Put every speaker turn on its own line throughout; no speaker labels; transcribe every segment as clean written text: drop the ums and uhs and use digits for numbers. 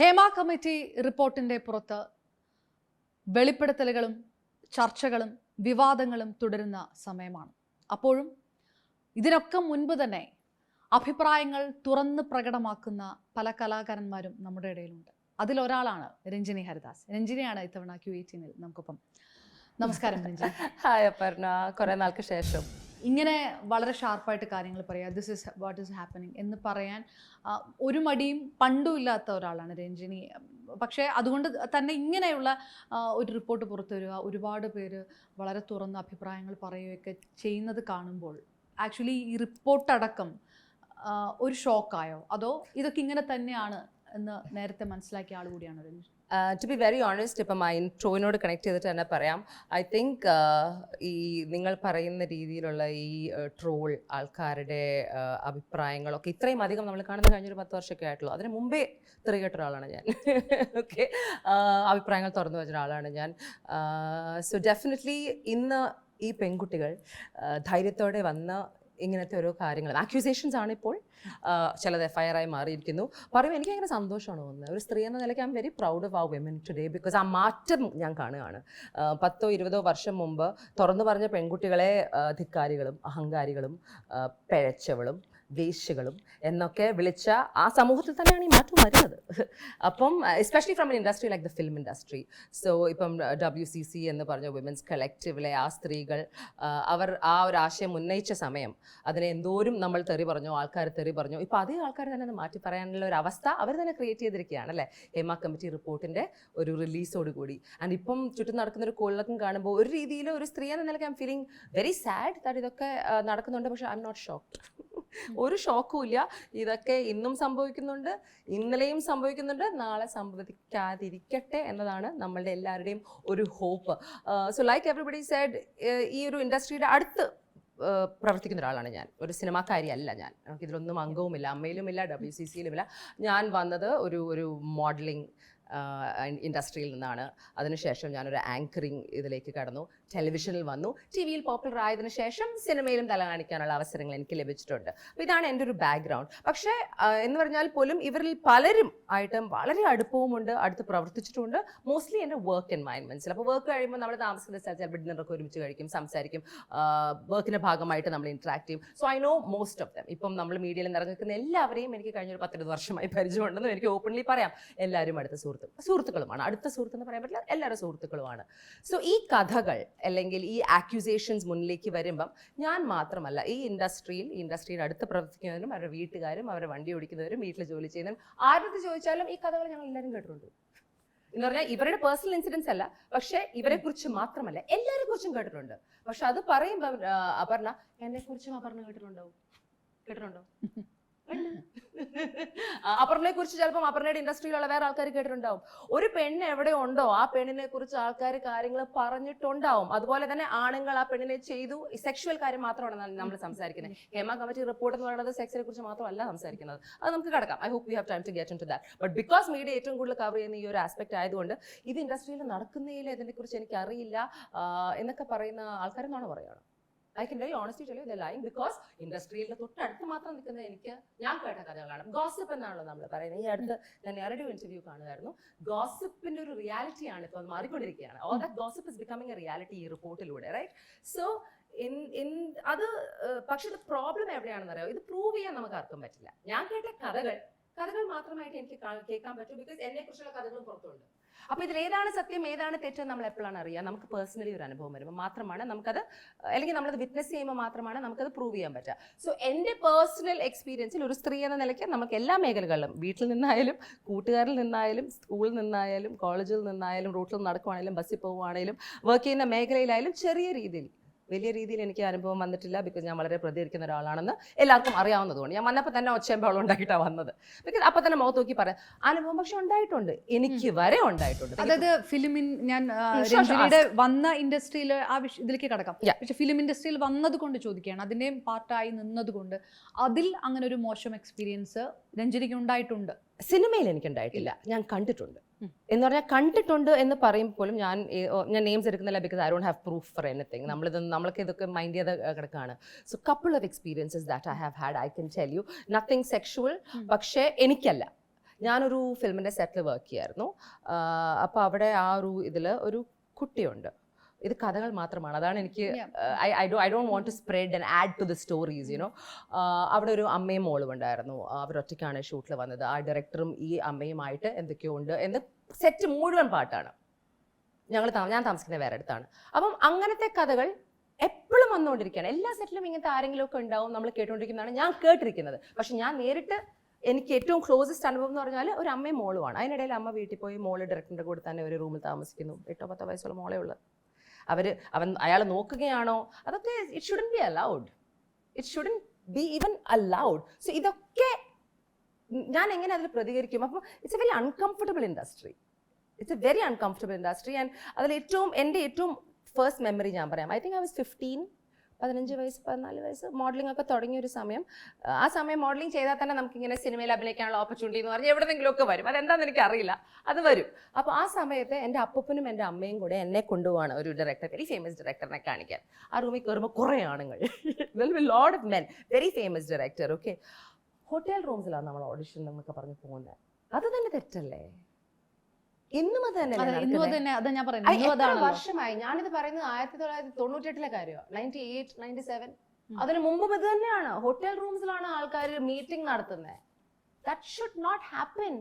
Hema committee റിപ്പോർട്ടിന്റെ പുറത്ത് വെളിപ്പെടുത്തലുകളും ചർച്ചകളും വിവാദങ്ങളും തുടരുന്ന സമയമാണ്. അപ്പോഴും ഇതിനൊക്കെ മുൻപ് തന്നെ അഭിപ്രായങ്ങൾ തുറന്ന് പ്രകടമാക്കുന്ന പല കലാകാരന്മാരും നമ്മുടെ ഇടയിലുണ്ട്. അതിലൊരാളാണ് രഞ്ജിനി ഹരിദാസ്. രഞ്ജിനിയാണ് ഇത്തവണ Q18 നമുക്കൊപ്പം. നമസ്കാരം രഞ്ജിനി.
ഹായ് അപർണ, കുറെ നാൾക്ക് ശേഷം.
ഇങ്ങനെ വളരെ ഷാർപ്പായിട്ട് കാര്യങ്ങൾ പറയാം, this is what is happening എന്ന് പറയാൻ ഒരു മടിയും പണ്ടും ഇല്ലാത്ത ഒരാളാണ് രഞ്ജിനി. പക്ഷേ അതുകൊണ്ട് തന്നെ ഇങ്ങനെയുള്ള ഒരു റിപ്പോർട്ട് പുറത്തു വരിക, ഒരുപാട് പേര് വളരെ തുറന്ന അഭിപ്രായങ്ങൾ പറയുകയൊക്കെ ചെയ്യുന്നത് കാണുമ്പോൾ ആക്ച്വലി ഈ റിപ്പോർട്ടടക്കം ഒരു ഷോക്കായോ, അതോ ഇതൊക്കെ ഇങ്ങനെ തന്നെയാണ് എന്ന് നേരത്തെ മനസ്സിലാക്കിയ ആൾ കൂടിയാണ് Ranjini?
To be very honest, ഇപ്പം ആ ഇൻട്രോയിനോട് കണക്ട് ചെയ്തിട്ട് തന്നെ പറയാം. ഐ തിങ്ക് ഈ നിങ്ങൾ പറയുന്ന രീതിയിലുള്ള ഈ ട്രോൾ ആൾക്കാരുടെ അഭിപ്രായങ്ങളൊക്കെ ഇത്രയും അധികം നമ്മൾ കാണുന്ന കഴിഞ്ഞൊരു 10 വർഷമൊക്കെ ആയിട്ടുള്ളൂ. അതിന് മുമ്പേ കേട്ട ഒരാളാണ് ഞാൻ. ഓക്കെ, അഭിപ്രായങ്ങൾ തുറന്നു വെച്ച ഒരാളാണ് ഞാൻ. സോ ഡെഫിനറ്റ്ലി ഇന്ന് ഈ പെൺകുട്ടികൾ ധൈര്യത്തോടെ വന്ന് ഇങ്ങനത്തെ ഓരോ കാര്യങ്ങൾ, ആക്യൂസേഷൻസ് ആണ് ഇപ്പോൾ, ചിലത് FIR ആയി മാറിയിരിക്കുന്നു. പറയുമ്പോൾ എനിക്ക് ഭയങ്കര സന്തോഷമാണ് തോന്നുന്നത്. ഒരു സ്ത്രീ എന്ന നിലയ്ക്ക് I am very proud of our women today, because ആ മാറ്റം ഞാൻ കാണുകയാണ്. 10-20 വർഷം മുമ്പ് തുറന്നു പറഞ്ഞ പെൺകുട്ടികളെ ധിക്കാരികളും അഹങ്കാരികളും പിഴച്ചവളും വേശ്യകളും എന്നൊക്കെ വിളിച്ച ആ സമൂഹത്തിൽ തന്നെയാണ് ഈ മാറ്റം വരുന്നത്. അപ്പം especially from N industry like the film industry. So ഇപ്പം WCC എന്ന് പറഞ്ഞ വിമൻസ് കളക്റ്റീവിലെ ആ സ്ത്രീകൾ അവർ ആ ഒരു ആശയം ഉന്നയിച്ച സമയം അതിനെ എന്തോരം നമ്മൾ തെറി പറഞ്ഞു, ആൾക്കാർ തെറി പറഞ്ഞു. ഇപ്പം അതേ ആൾക്കാർ തന്നെ അത് മാറ്റി പറയാനുള്ള ഒരു അവസ്ഥ അവർ തന്നെ ക്രിയേറ്റ് ചെയ്തിരിക്കുകയാണ് അല്ലേ, ഹേമ കമ്മിറ്റി റിപ്പോർട്ടിൻ്റെ ഒരു റിലീസോടുകൂടി. ആൻഡ് ഇപ്പം ചുറ്റും നടക്കുന്ന ഒരു കൊള്ളക്കം കാണുമ്പോൾ ഒരു രീതിയിൽ ഒരു സ്ത്രീ എന്ന നിലയ്ക്ക് I M feeling very sad that ഇതൊക്കെ നടക്കുന്നുണ്ട്. പക്ഷേ ഐ എം നോട്ട് ഷോക്ക്ഡ്. ഒരു ഷോക്കും ഇല്ല. ഇതൊക്കെ ഇന്നും സംഭവിക്കുന്നുണ്ട്, ഇന്നലെയും സംഭവിക്കുന്നുണ്ട്, നാളെ സംഭവിക്കാതിരിക്കട്ടെ എന്നതാണ് നമ്മളുടെ എല്ലാവരുടെയും ഒരു hope. So like everybody said, ഈ ഒരു ഇൻഡസ്ട്രിയുടെ അടുത്ത് പ്രവർത്തിക്കുന്ന ഒരാളാണ് ഞാൻ. ഒരു സിനിമാക്കാരി അല്ല ഞാൻ. നമുക്ക് ഇതിലൊന്നും അംഗവുമില്ല, അമ്മയിലുമില്ല, WCCയിലുമില്ല. ഞാൻ വന്നത് ഒരു മോഡലിംഗ് ഇൻഡസ്ട്രിയിൽ നിന്നാണ്. അതിനുശേഷം ഞാനൊരു ആങ്കറിങ് ഇതിലേക്ക് കടന്നു, ടെലിവിഷനിൽ വന്നു, TV യിൽ പോപ്പുലർ ആയതിനു ശേഷം സിനിമയിലും തല കാണിക്കാനുള്ള അവസരങ്ങൾ എനിക്ക് ലഭിച്ചിട്ടുണ്ട്. അപ്പോൾ ഇതാണ് എൻ്റെ ഒരു ബാക്ക്ഗ്രൗണ്ട്. പക്ഷേ എന്ന് പറഞ്ഞാൽ പോലും ഇവരിൽ പലരും ആയിട്ട് വളരെ അടുപ്പവുമുണ്ട്, അടുത്ത് പ്രവർത്തിച്ചിട്ടുണ്ട്. മോസ്റ്റ്ലി എൻ്റെ വർക്ക് എൻവയൺമെൻറ്റ്സിൽ. അപ്പോൾ വർക്ക് കഴിയുമ്പോൾ നമ്മൾ താമസിക്കുന്ന സ്ഥലത്ത് ചിലപ്പോൾ ഡിന്നറൊക്കെ ഒരുമിച്ച് കഴിക്കും, സംസാരിക്കും, വർക്കിൻ്റെ ഭാഗമായിട്ട് നമ്മൾ ഇൻട്രാക്ട് ചെയ്യും. So I know most of them. ഇപ്പം നമ്മൾ മീഡിയയിൽ നിറഞ്ഞിരിക്കുന്ന എല്ലാവരെയും എനിക്ക് കഴിഞ്ഞൊരു 10-20 വർഷമായി പരിചയമുണ്ടെന്നും എനിക്ക് ഓപ്പൺലി പറയാം. എല്ലാവരും അടുത്ത സുഹൃത്തുക്കളുമാണ്. അടുത്ത സുഹൃത്തെന്ന് പറയാൻ പറ്റില്ല, എല്ലാവരും സുഹൃത്തുക്കളുമാണ്. സോ ഈ കഥകൾ അല്ലെങ്കിൽ ഈ ആക്യൂസേഷൻസ് മുന്നിലേക്ക് വരുമ്പം ഞാൻ മാത്രമല്ല, ഈ ഇൻഡസ്ട്രിയുടെ അടുത്ത് പ്രവർത്തിക്കുന്നവരും അവരുടെ വീട്ടുകാരും അവരുടെ വണ്ടി ഓടിക്കുന്നവരും വീട്ടിൽ ജോലി ചെയ്യുന്നവരും ആരുടെ ചോദിച്ചാലും ഈ കഥകൾ ഞങ്ങൾ എല്ലാവരും കേട്ടിട്ടുണ്ട്. എന്ന് പറഞ്ഞാൽ ഇവരുടെ പേഴ്സണൽ ഇൻസിഡൻസ് അല്ല, പക്ഷേ ഇവരെ കുറിച്ച് മാത്രമല്ല എല്ലാവരെ കുറിച്ചും കേട്ടിട്ടുണ്ട്. പക്ഷെ അത് പറയുമ്പോൾ അപർണ, എന്നെ കുറിച്ചും അപർണ കേട്ടിട്ടുണ്ടോ? അപർണയെ കുറിച്ച് ചിലപ്പോൾ അപർണയുടെ ഇൻഡസ്ട്രിയിലുള്ള വേറെ ആൾക്കാർ കേട്ടിട്ടുണ്ടാവും. ഒരു പെണ്ണ് എവിടെ ഉണ്ടോ ആ പെണ്ണിനെ കുറിച്ച് ആൾക്കാർ കാര്യങ്ങൾ പറഞ്ഞിട്ടുണ്ടാവും. അതുപോലെ തന്നെ ആണുങ്ങൾ ആ പെണ്ണിനെ ചെയ്തു, സെക്ഷുവൽ കാര്യം മാത്രമാണ് നമ്മൾ സംസാരിക്കുന്നത്. ഹേമ കമ്മിറ്റി റിപ്പോർട്ട് എന്ന് പറയുന്നത് സെക്സിനെ കുറിച്ച് മാത്രമല്ല സംസാരിക്കുന്നത്. അത് നമുക്ക് കിടക്കാം. I hope we have time to get into that. But because media ഏറ്റവും കൂടുതൽ കവർ ചെയ്യുന്ന ഈ ഒരു ആസ്പെക്ട് ആയതുകൊണ്ട് ഇത് ഇൻഡസ്ട്രിയിൽ നടക്കുന്നതിൽ ഇതിനെക്കുറിച്ച് എനിക്ക് അറിയില്ല എന്നൊക്കെ പറയുന്ന ആൾക്കാരെന്നാണ് പറയുന്നത്. I can very honestly tell you they're lying, because ഇൻഡസ്ട്രിയുടെ തൊട്ടടുത്ത് മാത്രം നിൽക്കുന്ന ഞാൻ കേട്ട കഥകളാണ്. ഗോസിപ്പ് എന്നാണല്ലോ നമ്മൾ പറയുന്നത്. ഈ അടുത്ത് ഞാൻ നേരത്തെ ഇന്റർവ്യൂ കാണുമായിരുന്നു. ഗോസിപ്പിന്റെ ഒരു റിയാലിറ്റിയാണ് ഇപ്പോൾ മാറിക്കൊണ്ടിരിക്കുകയാണ്. All that gossip is becoming A reality ഈ റിപ്പോർട്ടിലൂടെ, റൈറ്റ്? സോ അത് പക്ഷെ പ്രോബ്ലം എവിടെയാണെന്ന് അറിയാം, ഇത് പ്രൂവ് ചെയ്യാൻ നമുക്ക് ആർക്കും പറ്റില്ല. ഞാൻ കേട്ട കഥകൾ മാത്രമായിട്ട് എനിക്ക് കേൾക്കാൻ പറ്റും, ബിക്കോസ് എന്നെ കുറിച്ചുള്ള കഥകളും പുറത്തുണ്ട്. അപ്പോൾ ഇതിൽ ഏതാണ് സത്യം ഏതാണ് തെറ്റെന്ന് നമ്മൾ എപ്പോഴാണ് അറിയുക? നമുക്ക് പേഴ്സണലി ഒരു അനുഭവം വരുമ്പോൾ മാത്രമാണ് നമുക്കത്, അല്ലെങ്കിൽ നമ്മളത് വിറ്റ്നസ് ചെയ്യുമ്പോൾ മാത്രമാണ് നമുക്കത് പ്രൂവ് ചെയ്യാൻ പറ്റുക. സോ എൻ്റെ പേഴ്സണൽ എക്സ്പീരിയൻസിൽ ഒരു സ്ത്രീ എന്ന നിലയ്ക്ക് നമുക്ക് എല്ലാ മേഖലകളിലും, വീട്ടിൽ നിന്നായാലും കൂട്ടുകാരിൽ നിന്നായാലും സ്കൂളിൽ നിന്നായാലും കോളേജിൽ നിന്നായാലും റൂട്ടിൽ നടക്കുവാണെങ്കിലും ബസ്സിൽ പോവുകയാണെങ്കിലും വർക്ക് ചെയ്യുന്ന മേഖലയിലായാലും ചെറിയ രീതിയിൽ, വലിയ രീതിയിൽ എനിക്ക് അനുഭവം വന്നിട്ടില്ല. ബിക്കോസ് ഞാൻ വളരെ പ്രതികരിക്കുന്ന ഒരാളാണെന്ന് എല്ലാവർക്കും അറിയാവുന്നതുകൊണ്ട് ഞാൻ വന്നപ്പോൾ തന്നെ ഒച്ചയമ്പളം ഉണ്ടാക്കിയിട്ടാണ് വന്നത്. ബിക്കോസ് അപ്പം തന്നെ മുഖത്ത് നോക്കി പറയാം അനുഭവം പക്ഷെ ഉണ്ടായിട്ടുണ്ട്, എനിക്ക് വരെ ഉണ്ടായിട്ടുണ്ട്.
അതായത് ഫിലിമിൻ, ഞാൻ രഞ്ജിനിയുടെ വന്ന ഇൻഡസ്ട്രിയിൽ ആ ഇതിലേക്ക് കടക്കാം. പക്ഷെ ഫിലിം ഇൻഡസ്ട്രിയിൽ വന്നത് കൊണ്ട് ചോദിക്കുകയാണ്, അതിൻ്റെയും പാർട്ടായി നിന്നത് കൊണ്ട് അതിൽ അങ്ങനെ ഒരു മോശം എക്സ്പീരിയൻസ് രഞ്ജിനിക്ക് ഉണ്ടായിട്ടുണ്ട്?
സിനിമയിൽ എനിക്കുണ്ടായിട്ടില്ല, ഞാൻ കണ്ടിട്ടുണ്ട്. എന്ന് പറഞ്ഞാൽ കണ്ടിട്ടുണ്ട് എന്ന് പറയുമ്പോഴും ഞാൻ നെയിംസ് എടുക്കുന്നില്ല, because I don't have proof for anything. നമ്മൾക്ക് ഇതൊക്കെ മൈൻഡ് ചെയ്ത് കിടക്കുകയാണ്. So couple of experiences that I have had, I can tell you. Nothing sexual, പക്ഷേ എനിക്കല്ല. ഞാനൊരു ഫിലിമിൻ്റെ സെറ്റിൽ വർക്ക് ചെയ്യായിരുന്നു. അപ്പോൾ അവിടെ ആ ഒരു ഇതിൽ ഒരു കുട്ടിയുണ്ട്. ഇത് കഥകൾ മാത്രമാണ്, അതാണ് എനിക്ക് I don't want to spread and add to the stories you know. അവിടെ ഒരു അമ്മയും മോളും ഉണ്ടായിരുന്നു. അവരൊറ്റയ്ക്കാണ് ഷൂട്ടിൽ വന്നത്. ആ ഡയറക്ടറും ഈ അമ്മയുമായിട്ട് എന്തൊക്കെയോ ഉണ്ട് എന്ന്. സെറ്റ് മുഴുവൻ പാട്ടാണ്. ഞാൻ താമസിക്കുന്നത് വേറെ അടുത്താണ്. അപ്പം അങ്ങനത്തെ കഥകൾ എപ്പോഴും വന്നുകൊണ്ടിരിക്കുകയാണ്. എല്ലാ സെറ്റിലും ഇങ്ങനത്തെ ആരെങ്കിലും ഒക്കെ ഉണ്ടാവും, നമ്മൾ കേട്ടുകൊണ്ടിരിക്കുന്നതാണ് ഞാൻ കേട്ടിരിക്കുന്നത്. പക്ഷെ ഞാൻ നേരിട്ട് എനിക്ക് ഏറ്റവും ക്ലോസസ്റ്റ് അനുഭവം എന്ന് പറഞ്ഞാൽ ഒരു അമ്മയും മോളുമാണ്. അതിനിടയിൽ അമ്മ വീട്ടിൽ പോയി മോള് ഡയറക്ടറിൻ്റെ കൂടെ തന്നെ ഒരു റൂമിൽ താമസിക്കുന്നു. 8-10 വയസ്സുള്ള മോളേ ഉള്ളു. അയാൾ നോക്കുകയാണോ, അതൊക്കെ it shouldn't be allowed. It shouldn't B even allowed. So ഇതൊക്കെ ഞാൻ എങ്ങനെ അതിൽ പ്രതികരിക്കും? അപ്പോൾ it's A very uncomfortable industry. It's A very uncomfortable industry. And അതിൽ എൻ്റെ ഏറ്റവും ഫസ്റ്റ് മെമ്മറി ഞാൻ പറയാം. ഐ തിങ്ക് ഐ വാസ് 15 വയസ്സ് 14 വയസ്സ് മോഡലിംഗ് ഒക്കെ തുടങ്ങിയൊരു സമയം. ആ സമയം മോഡലിംഗ് ചെയ്താൽ തന്നെ നമുക്കിങ്ങനെ സിനിമയിൽ അഭിനയിക്കാനുള്ള ഓപ്പർച്യൂണിറ്റി എന്ന് പറഞ്ഞാൽ എവിടെയെങ്കിലുമൊക്കെ വരും. അതെന്താണെന്ന് എനിക്കറിയില്ല, അത് വരും. അപ്പോൾ ആ സമയത്ത് എൻ്റെ അപ്പൂപ്പനും എൻ്റെ അമ്മയും കൂടെ എന്നെ കൊണ്ടുപോവാണ് ഒരു ഡയറക്ടർ, വെരി ഫേമസ് ഡയറക്ടറിനെ കാണിക്കാൻ. ആ റൂമിൽ കയറുമ്പോൾ കുറേ ആണുങ്ങൾ, lot of men, very famous director. Okay, hotel റൂംസിലാണ് നമ്മൾ ഓഡിഷൻ എന്നൊക്കെ പറഞ്ഞ് പോകുന്നത്. അത് തന്നെ തെറ്റല്ലേ? ഇന്നും അത് തന്നെ വർഷമായി ഞാനിത് പറയുന്നത്. 1998 കാര്യമാണ്, 98, 97. അതിന് മുമ്പും ഇത് തന്നെയാണ്. ഹോട്ടൽ റൂംസിലാണ് ആൾക്കാർ മീറ്റിംഗ് നടത്തുന്നത്. That should not happen.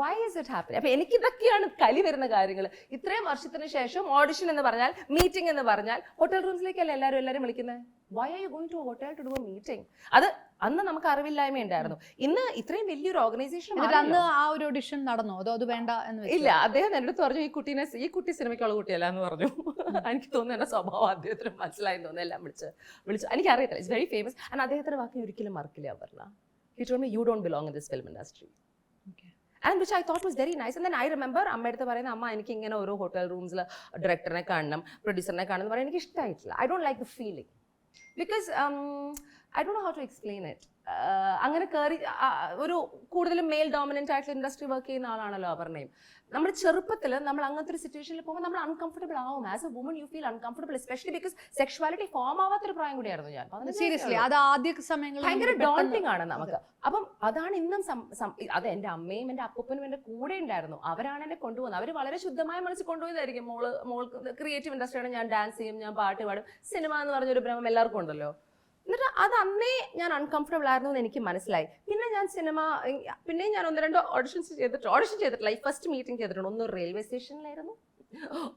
Why is it happen? അപ്പൊ എനിക്കിതൊക്കെയാണ് കലി വരുന്ന കാര്യങ്ങൾ. ഇത്രയും വർഷത്തിന് ശേഷം ഓഡിഷൻ എന്ന് പറഞ്ഞാൽ, മീറ്റിംഗ് എന്ന് പറഞ്ഞാൽ ഹോട്ടൽ റൂംസിലേക്കല്ലേ എല്ലാവരും വിളിക്കുന്നത്. Why are you going to hotel to do a meeting? അത് അന്ന് നമുക്ക് അറിവില്ലായ്മ ഉണ്ടായിരുന്നു. ഇന്ന് ഇത്രയും വലിയൊരു ഓർഗനൈസേഷൻ.
അന്ന് ആ ഒരു ഓഡിഷൻ നടന്നോ അതോ അത് വേണ്ട എന്ന്?
ഇല്ല, അദ്ദേഹം എൻ്റെ അടുത്ത് പറഞ്ഞു ഈ കുട്ടി സിനിമയ്ക്കുള്ള കുട്ടിയല്ല എന്ന് പറഞ്ഞു. എനിക്ക് തോന്നുന്നു എൻ്റെ സ്വഭാവം അദ്ദേഹത്തിന് മനസ്സിലായി തോന്നുന്നു. എല്ലാം വിളിച്ചു എനിക്കറിയത്തില്ല. It's very famous. ആൻഡ് അദ്ദേഹത്തിന്റെ വാക്ക് ഒരിക്കലും മറക്കില്ല. പറഞ്ഞ he told me you don't belong in this film industry. And which I thought was very nice. And then I remember അമ്മ അടുത്ത് പറയുന്നത്, അമ്മ എനിക്ക് ഇങ്ങനെ ഓരോ ഹോട്ടൽ റൂംസിൽ ഡയറക്ടറിനെ കാണണം, പ്രൊഡ്യൂസറിനെ കാണണം എന്ന് പറയാൻ എനിക്ക് ഇഷ്ടമായിട്ടില്ല. I don't like the feeling because I don't know how to explain it. അങ്ങനെ കയറി ഒരു കൂടുതലും മെയിൽ ഡോമിനൻ്റ് ആയിട്ടുള്ള ഇൻഡസ്ട്രി വർക്ക് ചെയ്യുന്ന ആളാണല്ലോ അപർണയും. നമ്മുടെ ചെറുപ്പത്തിൽ നമ്മൾ അങ്ങനത്തെ ഒരു സിറ്റുവേഷനിൽ പോകുമ്പോൾ നമ്മൾ അൺകംഫർട്ടബിൾ ആവും. As a woman you feel uncomfortable, especially because sexuality form ആവാത്തൊരു പ്രായം കൂടിയായിരുന്നു ഞാൻ.
സീരിയസ്ലി അത് ആദ്യ സമയങ്ങളിൽ
ഭയങ്കര ഡോണ്ടിങ് ആണ് നമുക്ക്. അപ്പം അതാണ് ഇന്നും അത് എൻ്റെ അമ്മയും എൻ്റെ അപ്പൂപ്പനും എൻ്റെ കൂടെ ഉണ്ടായിരുന്നു. അവരാണ് എന്നെ കൊണ്ടുപോകുന്നത്. അവർ വളരെ ശുദ്ധമായ മനസ്സിൽ കൊണ്ടുപോയതായിരിക്കും. മോൾക്ക് ക്രിയേറ്റീവ് ഇൻഡസ്ട്രിയാണ്, ഞാൻ ഡാൻസ് ചെയ്യും, ഞാൻ പാട്ട് പാടും, സിനിമ എന്ന് പറഞ്ഞൊരു ഭ്രമം എല്ലാവർക്കും ഉണ്ടല്ലോ. എന്നിട്ട് അത് അന്നേ ഞാൻ അൺകംഫർട്ടബിൾ ആയിരുന്നു എന്ന് എനിക്ക് മനസ്സിലായി. പിന്നെ ഞാൻ പിന്നെയും ഞാൻ 1-2 ഓഡിഷൻ ചെയ്തിട്ടില്ല. ഈ ഫസ്റ്റ് മീറ്റിംഗ് ചെയ്തിട്ടുണ്ട്. ഒന്ന് റെയിൽവേ സ്റ്റേഷനിലായിരുന്നു,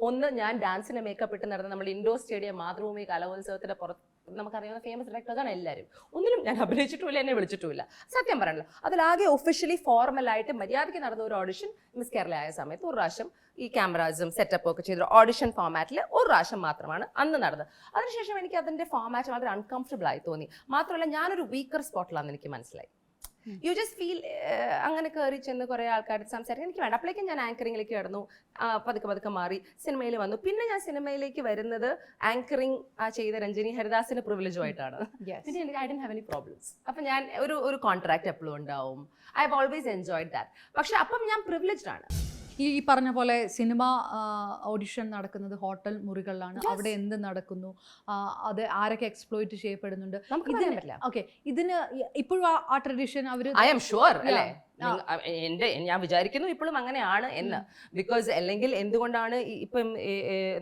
ഒന്ന് ഞാൻ ഡാൻസിന് മേക്കപ്പ് ഇട്ട് നടന്ന നമ്മുടെ ഇൻഡോർ സ്റ്റേഡിയം മാതൃഭൂമി കലോത്സവത്തിന്റെ പുറത്ത് നമുക്കറിയാവുന്ന ഫേമസ് ഡയറക്ടേഴ്സാണ് എല്ലാവരും. ഒന്നിനും ഞാൻ അഭിനയിച്ചിട്ടുമില്ല, എന്നെ വിളിച്ചിട്ടുമില്ല. സത്യം പറയണല്ലോ, അതിലാകെ ഒഫീഷ്യലി ഫോർമലായിട്ട് മര്യാദയ്ക്ക് നടന്ന ഒരു ഓഡിഷൻ മിസ് കേരള ആയ സമയത്ത് ഒരു പ്രാവശ്യം ഈ ക്യാമറാസും സെറ്റപ്പും ഒക്കെ ചെയ്തൊരു ഓഡിഷൻ ഫോമാറ്റിൽ ഒരു പ്രാവശ്യം മാത്രമാണ് അന്ന് നടന്നത്. അതിനുശേഷം എനിക്ക് അതിൻ്റെ ഫോമാറ്റ് വളരെ അൺകംഫർട്ടബിൾ ആയി തോന്നി. മാത്രമല്ല ഞാനൊരു വീക്കർ സ്പോട്ടിലാണെന്ന് എനിക്ക് മനസ്സിലായി. യു ജസ്റ്റ് ഫീൽ അങ്ങനെ കയറി ചെന്ന് കുറേ ആൾക്കാരുടെ സംസാരിക്കാൻ എനിക്ക് വേണ്ട. അപ്പോഴേക്കും ഞാൻ ആങ്കറിങ്ങിലേക്ക് കിടന്നു. പതുക്കെ മാറി സിനിമയിൽ വന്നു. പിന്നെ ഞാൻ സിനിമയിലേക്ക് വരുന്നത് ആങ്കറിങ് ചെയ്ത രഞ്ജിനി ഹരിദാസിന്റെ പ്രിവിലേജുമായിട്ടാണ്. പിന്നെ I don't have any problems. അപ്പം ഞാൻ ഒരു കോൺട്രാക്ട് എപ്പോഴും ഉണ്ടാവും. I have always enjoyed that. പക്ഷെ അപ്പം ഞാൻ പ്രിവിലേജ്ഡ് ആണ്.
ഈ പറഞ്ഞ പോലെ സിനിമ ഓഡിഷൻ നടക്കുന്നത് ഹോട്ടൽ മുറികളിലാണ്. അവിടെ എന്ത് നടക്കുന്നു, അത് ആരൊക്കെ എക്സ്പ്ലോയിറ്റ് ചെയ്യപ്പെടുന്നുണ്ട്, ഓക്കെ, ഇതിന് ഇപ്പോഴും ആ ട്രഡീഷൻ അവർ
ഐ ആം ഷുവർ അല്ലേ ഞാൻ വിചാരിക്കുന്നു ഇപ്പോഴും അങ്ങനെയാണ് എന്ന്. ബിക്കോസ് അല്ലെങ്കിൽ എന്തുകൊണ്ടാണ് ഇപ്പം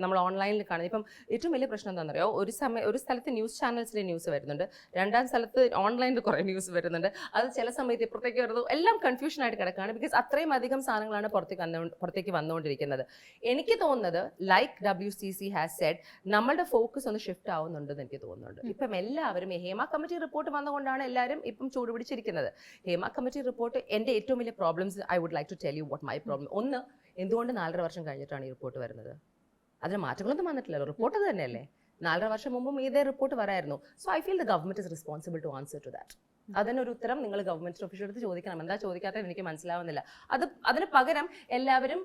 നമ്മൾ ഓൺലൈനിൽ കാണുന്നത്? ഇപ്പം ഏറ്റവും വലിയ പ്രശ്നം എന്താണെന്നറിയോ, ഒരു സ്ഥലത്ത് ന്യൂസ് ചാനൽസിലെ ന്യൂസ് വരുന്നുണ്ട്, രണ്ടാം സ്ഥലത്ത് ഓൺലൈനിൽ കുറേ ന്യൂസ് വരുന്നുണ്ട്. അത് ചില സമയത്ത് ഇപ്പുറത്തേക്ക് വരുന്നത് എല്ലാം കൺഫ്യൂഷൻ ആയിട്ട് കിടക്കുകയാണ്. ബിക്കോസ് അത്രയും അധികം സാധനങ്ങളാണ് പുറത്തേക്ക് വന്നുകൊണ്ടിരിക്കുന്നത്. എനിക്ക് തോന്നുന്നത് ലൈക്ക് WCC ഹാസ് സെഡ്, നമ്മളുടെ ഫോക്കസ് ഒന്ന് ഷിഫ്റ്റ് ആവുന്നുണ്ടെന്ന് എനിക്ക് തോന്നുന്നുണ്ട്. ഇപ്പം എല്ലാവരും ഹേമ കമ്മിറ്റി റിപ്പോർട്ട് വന്നുകൊണ്ടാണ് എല്ലാവരും ഇപ്പം ചൂടുപിടിച്ചിരിക്കുന്നത്. ഹേമ കമ്മിറ്റി റിപ്പോർട്ട് എൻ്റെ ഏറ്റവും വലിയ problems I would like to tell you what my problem. ഒന്ന്, എന്തുകൊണ്ട് 4.5 വർഷം കഴിഞ്ഞിട്ടാണ് ഈ റിപ്പോർട്ട് വരുന്നത്? അതിന് മാറ്റങ്ങളൊന്നും വന്നിട്ടില്ലല്ലോ, റിപ്പോർട്ട് അത് തന്നെയല്ലേ. 4.5 വർഷം മുമ്പും ഇതേ റിപ്പോർട്ട് വരായിരുന്നു. So I feel the government is responsible to answer to that. അതിനൊരു ഉത്തരം നിങ്ങൾ ഗവൺമെന്റ് ഒഫീഷ്യൽ എടുത്ത് ചോദിക്കണം. എന്താ ചോദിക്കാത്തത് എനിക്ക് മനസ്സിലാവുന്നില്ല. അതിന് പകരം എല്ലാവരും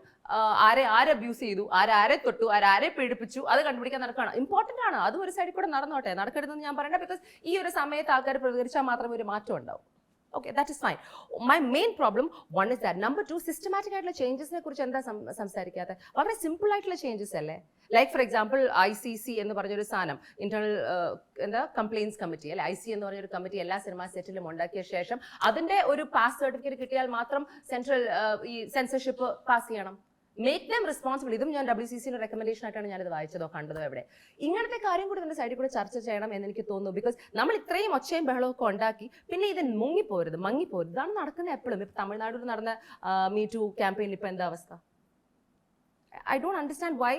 ആരെ അബ്യൂസ് ചെയ്തു, ആരെ തൊട്ടു, ആരെ പീഡിപ്പിച്ചു, അത് കണ്ടുപിടിക്കാൻ നടക്കുകയാണ്. ഇമ്പോർട്ടൻ്റ് ആണ്, അതും ഒരു സൈഡിൽ കൂടെ നടന്നോട്ടെ, നടക്കരുതെന്ന് ഞാൻ പറയണ്ട. ബിക്കോസ് ഈ ഒരു സമയത്ത് ആൾക്കാർ പ്രതികരിച്ചാൽ മാത്രമേ ഒരു മാറ്റം ഉണ്ടാവും. Okay, that is fine. My main problem, one is that. Number two, systematic ആയിട്ടുള്ള ചേഞ്ചസിനെ കുറിച്ച് എന്താ സംസാരിക്കാത്തത്? വളരെ സിമ്പിൾ ആയിട്ടുള്ള ചേഞ്ചസ് അല്ലേ? ലൈക്ക് ഫോർ എക്സാമ്പിൾ ICC എന്ന് പറഞ്ഞൊരു സാധനം, ഇന്റേണൽ എന്താ കംപ്ലയിൻസ് കമ്മിറ്റി അല്ലെ, IC എന്ന് പറഞ്ഞൊരു കമ്മിറ്റി എല്ലാ സിനിമാ സെറ്റിലും ഉണ്ടാക്കിയ ശേഷം അതിന്റെ ഒരു പാസ് സർട്ടിഫിക്കറ്റ് കിട്ടിയാൽ മാത്രം സെൻട്രൽ ഈ സെൻസർഷിപ്പ് പാസ് ചെയ്യണം. Make them responsible. ഇതും ഞാൻ WCCയുടെ റെക്കമെൻഡേഷൻ ആയിട്ടാണ് ഞാനിത് വായിച്ചതോ കണ്ടതോ എവിടെ. ഇങ്ങനത്തെ കാര്യം കൂടി ഇതിന്റെ സൈഡിൽ കൂടെ ചർച്ച ചെയ്യണം എന്ന് എനിക്ക് തോന്നുന്നു. ബിക്കോസ് നമ്മൾ ഇത്രയും ഒച്ചയും ബഹളവും ഒക്കെ ഉണ്ടാക്കി പിന്നെ ഇത് മങ്ങിപ്പോരുത്. ഇതാണ് നടക്കുന്നത് എപ്പോഴും. ഇപ്പൊ തമിഴ്നാട്ടിൽ നടന്ന Me Too ക്യാമ്പയിനിൽ ഇപ്പൊ എന്താ അവസ്ഥ? I don't understand why.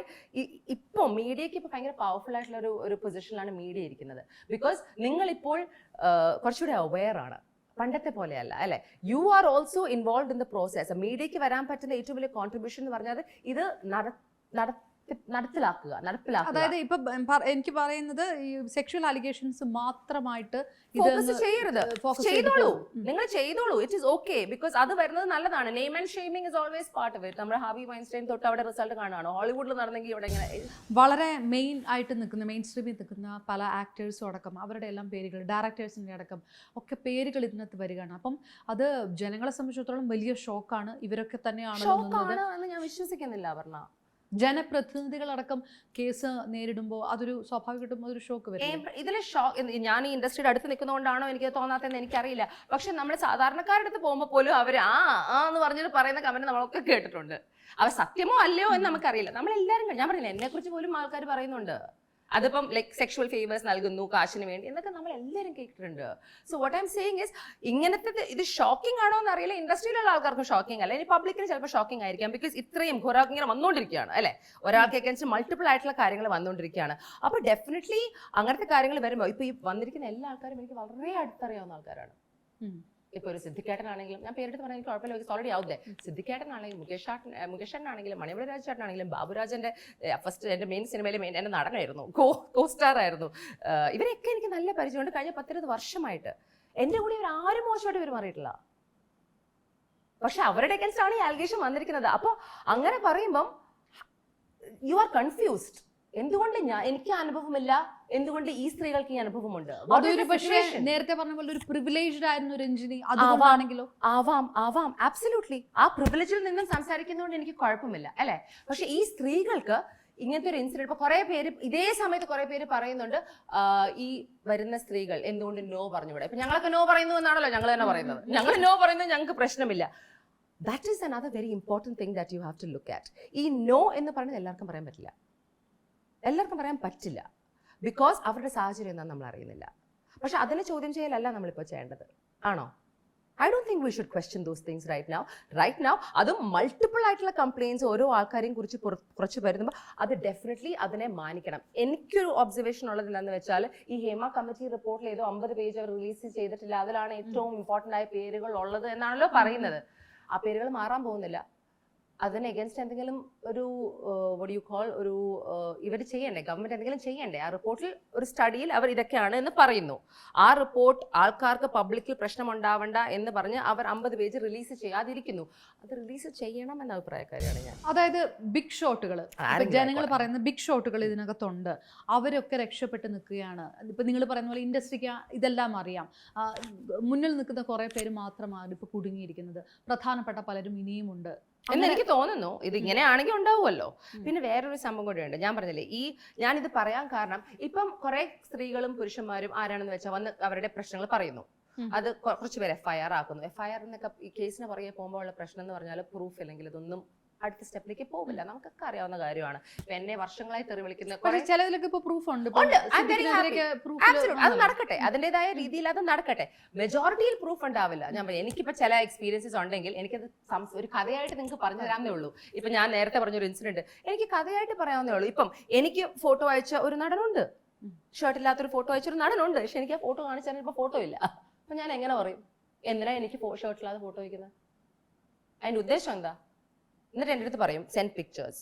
ഇപ്പോൾ മീഡിയക്ക് ഇപ്പോൾ ഭയങ്കര പവർഫുൾ ആയിട്ടുള്ള ഒരു പൊസിഷനിലാണ് മീഡിയ ഇരിക്കുന്നത്. ബിക്കോസ് നിങ്ങളിപ്പോൾ കുറച്ചുകൂടെ അവെയർ ആണ്, പണ്ടത്തെ പോലെയല്ല അല്ലെ. You are also involve in the process. മീഡിയക്ക് വരാൻ പറ്റുന്ന ഏറ്റവും വലിയ കോൺട്രിബ്യൂഷൻ എന്ന് പറഞ്ഞാൽ ഇത് നടപ്പിലാക്കുക.
അതായത് ഇപ്പൊ എനിക്ക് പറയുന്നത് ഈ സെക്ഷൽ അലിഗേഷൻസ് മാത്രമായിട്ട്
ചെയ്യരുത്. ചെയ്തോളൂ, നിങ്ങൾ ചെയ്തോളൂ. It is okay. ബിക്കോസ് അത് വരുന്നത് നല്ലതാണ്. Name and shaming is always part of it. നമ്മുടെ ഹാർവി വൈൻസ്റ്റൈൻ തൊട്ട് അവിടെ റിസൾട്ട് കാണാണോ? ഹോളിവുഡിൽ നടന്നെങ്കിൽ ഇവിടെ ഇങ്ങനെ
വളരെ മെയിൻ ആയിട്ട് നിൽക്കുന്ന, മെയിൻ സ്ട്രീമിൽ നിൽക്കുന്ന പല ആക്ടേഴ്സും അടക്കം അവരുടെ എല്ലാം പേരുകൾ, ഡയറക്ടേഴ്സിൻ്റെ അടക്കം ഒക്കെ പേരുകൾ ഇതിനകത്ത് വരികയാണ്. അപ്പം അത് ജനങ്ങളെ സംബന്ധിച്ചിടത്തോളം വലിയ ഷോക്കാണ്. ഇവരൊക്കെ തന്നെയാണോ
എന്ന് ഞാൻ വിശ്വസിക്കുന്നില്ല. പറഞ്ഞ
ജനപ്രതിനിധികളടക്കം കേസ് നേരിടുമ്പോൾ അതൊരു സ്വാഭാവികമായിട്ടും അതൊരു ഷോക്ക് വരും.
ഇതിലെ ഷോക്ക് ഞാൻ ഈ ഇൻഡസ്ട്രിയുടെ അടുത്ത് നിൽക്കുന്നതുകൊണ്ടാണോ എനിക്ക് തോന്നാത്തതെന്ന് എനിക്കറിയില്ല. പക്ഷെ നമ്മുടെ സാധാരണക്കാരുടെ അടുത്ത് പോകുമ്പോൾ പോലും അവർ എന്ന് പറഞ്ഞിട്ട് പറയുന്ന കമന്റ് നമ്മളൊക്കെ കേട്ടിട്ടുണ്ട്. അവർ സത്യമോ അല്ലയോ എന്ന് നമുക്കറിയില്ല. നമ്മളെല്ലാവരും, ഞാൻ പറഞ്ഞില്ല, എന്നെ കുറിച്ച് പോലും ആൾക്കാർ പറയുന്നുണ്ട്. അതിപ്പം ലൈക്ക് സെക്ഷുവൽ ഫേവേഴ്സ് നൽകുന്നു കാശിന് വേണ്ടി എന്നൊക്കെ നമ്മൾ എല്ലാവരും കേട്ടിട്ടുണ്ട്. So what I M saying is, ഇങ്ങനത്തെ ഇത് ഷോക്കിംഗ് ആണോ എന്ന് അറിയില്ല. ഇൻഡസ്ട്രിയിലുള്ള ആൾക്കാർക്ക് ഷോക്കിംഗ് അല്ല, ഇനി പബ്ലിക്കിന് ചിലപ്പോൾ ഷോക്കിംഗ് ആയിരിക്കാം. ബിക്കോസ് ഇത്രയും ഇങ്ങനെ വന്നുകൊണ്ടിരിക്കുകയാണ് അല്ലെ, ഒരാൾക്ക് അഗൈൻസ്റ്റ് മൾട്ടിപ്പിൾ ആയിട്ടുള്ള കാര്യങ്ങൾ വന്നുകൊണ്ടിരിക്കുകയാണ്. അപ്പോൾ ഡെഫിനറ്റ്ലി അങ്ങനത്തെ കാര്യങ്ങൾ വരുമ്പോൾ ഇപ്പൊ ഈ വന്നിരിക്കുന്ന എല്ലാ ആൾക്കാരും എനിക്ക് വളരെ അടുത്തറിയാവുന്ന ആൾക്കാരാണ്. ഇപ്പൊ ഒരു സിദ്ദിഖേട്ടനാണെങ്കിലും, ഞാൻ പേരെടുത്ത് പറഞ്ഞാൽ കുഴപ്പമില്ല, ഓൾറെഡി ആവുന്നേ. സിദ്ദിഖേട്ടനാണെങ്കിലും മുകേഷേട്ടനാണെങ്കിലും മണിമല ചേട്ടനാണെങ്കിലും ബാബുരാജന്റെ ഫസ്റ്റ് എന്റെ മെയിൻ സിനിമയിലെ എന്റെ നടനായിരുന്നു, കോ സ്റ്റാർ ആയിരുന്നു. ഇവരൊക്കെ എനിക്ക് നല്ല പരിചയമുണ്ട്. കഴിഞ്ഞ 10-20 വർഷമായിട്ട് എന്റെ കൂടെ ഇവർ ആരും മോശമായിട്ട് പെരുമാറിയിട്ടില്ല. പക്ഷെ അവരുടെ അഗൈൻസ്റ്റ് ആണ് ഈ അലിഗേഷൻ വന്നിരിക്കുന്നത്. അപ്പോൾ അങ്ങനെ പറയുമ്പം യു ആർ കൺഫ്യൂസ്ഡ്. എന്തുകൊണ്ട് എനിക്ക് അനുഭവമില്ല, എന്തുകൊണ്ട് ഈ സ്ത്രീകൾക്ക് ഈ അനുഭവമുണ്ട്?
അതൊരു പക്ഷേ നേരത്തെ പറഞ്ഞ പോലെ ഒരു പ്രിവിലേജ്ഡ് ആയിരുന്നു രഞ്ജിനി, അതുകൊണ്ടാണെങ്കിലോ?
ആവാം അബ്സല്യൂട്ട്ലി. ആ പ്രിവിലേജിൽ നിന്നും സംസാരിക്കുന്നതുകൊണ്ട് എനിക്ക് കുഴപ്പമില്ല അല്ലെ. പക്ഷെ ഈ സ്ത്രീകൾക്ക് ഇങ്ങനത്തെ ഒരു ഇൻസിഡന്റ് ഇപ്പൊ കുറെ പേര് ഇതേ സമയത്ത് കുറെ പേര് പറയുന്നുണ്ട്, ഈ വരുന്ന സ്ത്രീകൾ എന്തുകൊണ്ട് നോ പറഞ്ഞുകൂടെ? ഇപ്പൊ ഞങ്ങളൊക്കെ നോ പറയുന്നു എന്നാണല്ലോ ഞങ്ങൾ തന്നെ പറയുന്നത്. ഞങ്ങൾ നോ പറയുന്നത് ഞങ്ങൾക്ക് പ്രശ്നമില്ല. That is another very important thing that you have to look at. ഈ നോ എന്ന് പറയുന്നത് എല്ലാവർക്കും പറയാൻ പറ്റില്ല, എല്ലാവർക്കും പറയാൻ പറ്റില്ല. ബിക്കോസ് അവരുടെ സാഹചര്യം എന്താണെന്ന് നമ്മൾ അറിയുന്നില്ല. പക്ഷെ അതിനെ ചോദ്യം ചെയ്യലല്ല നമ്മളിപ്പോൾ ചെയ്യേണ്ടത്, ആണോ? I don't think we should question those things right now. അതും മൾട്ടിപ്പിൾ ആയിട്ടുള്ള കംപ്ലയിൻസ് ഓരോ ആൾക്കാരെയും കുറിച്ച് കുറച്ച് വരുമ്പോൾ അത് ഡെഫിനറ്റ്ലി അതിനെ മാനിക്കണം. എനിക്കൊരു ഒബ്സർവേഷൻ ഉള്ളത് എന്താണെന്ന് വെച്ചാൽ, ഈ ഹേമ കമ്മിറ്റി റിപ്പോർട്ടിൽ ഏതോ 50 പേജ് അവർ റിലീസ് ചെയ്തിട്ടില്ല, അതിലാണ് ഏറ്റവും ഇമ്പോർട്ടൻ്റ് ആയ പേരുകൾ ഉള്ളത് എന്നാണല്ലോ പറയുന്നത്. ആ പേരുകൾ മാറാൻ പോകുന്നില്ല. അതിന് എഗൻസ്റ്റ് എന്തെങ്കിലും ഒരു വോട്ട് യു കോൾ ഒരു ഇവർ ചെയ്യണ്ടേ, ഗവൺമെന്റ് എന്തെങ്കിലും ചെയ്യണ്ടേ? ആ റിപ്പോർട്ടിൽ ഒരു സ്റ്റഡിയിൽ അവർ ഇതൊക്കെയാണ് എന്ന് പറയുന്നു. ആ റിപ്പോർട്ട് ആൾക്കാർക്ക് പബ്ലിക്കിൽ പ്രശ്നം ഉണ്ടാവണ്ട എന്ന് പറഞ്ഞ് അവർ 50 പേജ് റിലീസ് ചെയ്യാതിരിക്കുന്നു. അത് റിലീസ് ചെയ്യണം എന്ന അഭിപ്രായക്കാരിയാണ് ഞാൻ.
അതായത് ബിഗ് ഷോട്ടുകൾ, ജനങ്ങൾ പറയുന്ന ബിഗ് ഷോട്ടുകൾ ഇതിനകത്തുണ്ട്, അവരൊക്കെ രക്ഷപ്പെട്ട് നിൽക്കുകയാണ്. ഇപ്പൊ നിങ്ങൾ പറയുന്ന പോലെ ഇൻഡസ്ട്രിക്ക് ഇതെല്ലാം അറിയാം. മുന്നിൽ നിൽക്കുന്ന കുറെ പേര് മാത്രമാണ് ഇപ്പൊ കുടുങ്ങിയിരിക്കുന്നത്. പ്രധാനപ്പെട്ട പലരും ഇനിയുമുണ്ട്
എന്ന് എനിക്ക് തോന്നുന്നു. ഇത് ഇങ്ങനെയാണെങ്കിൽ ഉണ്ടാവുമല്ലോ. പിന്നെ വേറൊരു സംഭവം കൂടെയുണ്ട്. ഞാൻ പറഞ്ഞില്ലേ, ഞാനിത് പറയാൻ കാരണം, ഇപ്പം കുറെ സ്ത്രീകളും പുരുഷന്മാരും ആരാണെന്ന് വെച്ചാൽ വന്ന് അവരുടെ പ്രശ്നങ്ങൾ പറയുന്നു. അത് കുറച്ച് പേര് FIR ആക്കുന്നു. FIR എന്നൊക്കെ ഈ കേസിന് പുറകെ പോകുമ്പോൾ ഉള്ള പ്രശ്നം എന്ന് പറഞ്ഞാൽ പ്രൂഫ് ഇല്ലെങ്കിൽ ഇതൊന്നും അടുത്ത സ്റ്റെപ്പിലേക്ക് പോവില്ല. നമുക്കൊക്കെ അറിയാവുന്ന കാര്യമാണ്. ഇപ്പൊ എന്നെ വർഷങ്ങളായി തെറി വിളിക്കുന്ന
ചിലതിലൊക്കെ പ്രൂഫ് ഉണ്ട്.
അത് നടക്കട്ടെ, അതിൻ്റെതായ രീതിയിൽ അത് നടക്കട്ടെ. മെജോറിറ്റിയിൽ പ്രൂഫ് ഉണ്ടാവില്ല. ഞാൻ പറയാം, എനിക്കിപ്പോ ചില എക്സ്പീരിയൻസസ് ഉണ്ടെങ്കിൽ എനിക്കത് ഒരു കഥയായിട്ട് നിങ്ങൾക്ക് പറഞ്ഞു തരാമെന്നേ ഉള്ളൂ. ഇപ്പൊ ഞാൻ നേരത്തെ പറഞ്ഞൊരു ഇൻസിഡന്റ് എനിക്ക് കഥയായിട്ട് പറയാവുന്നേ ഉള്ളൂ. ഇപ്പം എനിക്ക് ഫോട്ടോ അയച്ച ഒരു നടനുണ്ട്, ഷർട്ടില്ലാത്തൊരു ഫോട്ടോ അയച്ചൊരു നടനുണ്ട്. പക്ഷെ എനിക്ക് ആ ഫോട്ടോ കാണിച്ചാൽ ഇപ്പൊ ഫോട്ടോ ഇല്ല. അപ്പൊ ഞാൻ എങ്ങനെ പറയും എന്തിനാ എനിക്ക് ഷർട്ടില്ലാതെ ഫോട്ടോ വയ്ക്കുന്നത്? അതിന്റെ ഉദ്ദേശം എന്താ? എന്നിട്ട് എൻ്റെ അടുത്ത് പറയും സെൻഡ് പിക്ചേഴ്സ്.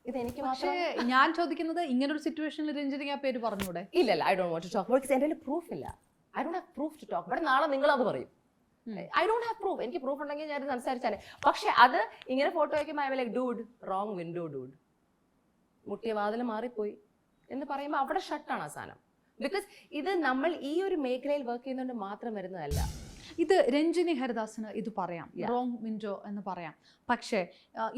ഇത് എനിക്ക്
മാത്രം. ഞാൻ ചോദിക്കുന്നത്, ഇങ്ങനൊരു സിറ്റുവേഷനിൽ രഞ്ജിനി ആ പേര് പറഞ്ഞൂടെ?
ഇല്ലല്ല, I don't want to talk because എൻ്റെ പ്രൂഫ് ഇല്ല. I don't have proof to talk. But നാളെ നിങ്ങൾ അത് പറയും. I don't have proof. എനിക്ക് പ്രൂഫ് ഉണ്ടെങ്കിൽ ഞാൻ സംസാരിച്ചാലേ. പക്ഷെ അത് ഇങ്ങനെ ഫോട്ടോ വയ്ക്കുമ്പോൾ I will like dude wrong window dude, മുട്ടിയ വാതിൽ മാറിപ്പോയി എന്ന് പറയുമ്പോൾ അവിടെ ഷട്ടാണ് ആ സാധനം. ബിക്കോസ് ഇത് നമ്മൾ ഈ ഒരു മേഖലയിൽ വർക്ക് ചെയ്യുന്നതുകൊണ്ട് മാത്രം വരുന്നതല്ല.
ഇത് രഞ്ജിനി ഹരിദാസിന് ഇത് പറയാം, റോങ് വിൻഡോ എന്ന് പറയാം. പക്ഷേ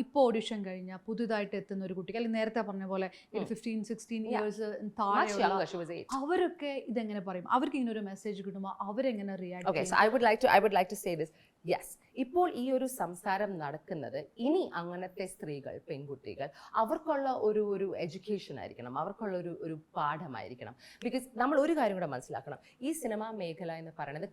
ഇപ്പോൾ ഓഡിഷൻ കഴിഞ്ഞ പുതുതായിട്ട് എത്തുന്ന ഒരു കുട്ടിക്ക്, അല്ലെങ്കിൽ നേരത്തെ പറഞ്ഞ പോലെ 15-16 ഇയേഴ്സ് താഴെയുള്ള അവരൊക്കെ ഇതെങ്ങനെ പറയും? അവർക്ക് ഇങ്ങനെ ഒരു മെസ്സേജ് കിട്ടുമ്പോൾ അവരെങ്ങനെ റിയാക്ട് ചെയ്യും?
I would like to say this. Yes, ഇപ്പോൾ ഈ ഒരു സംസാരം നടക്കുന്നത് ഇനി അങ്ങനത്തെ സ്ത്രീകൾ, പെൺകുട്ടികൾ, അവർക്കുള്ള ഒരു എഡ്യൂക്കേഷൻ ആയിരിക്കണം, അവർക്കുള്ള ഒരു പാഠമായിരിക്കണം. ബിക്കോസ് നമ്മൾ ഒരു കാര്യം കൂടെ മനസ്സിലാക്കണം, ഈ സിനിമാ മേഖല എന്ന് പറയുന്നത്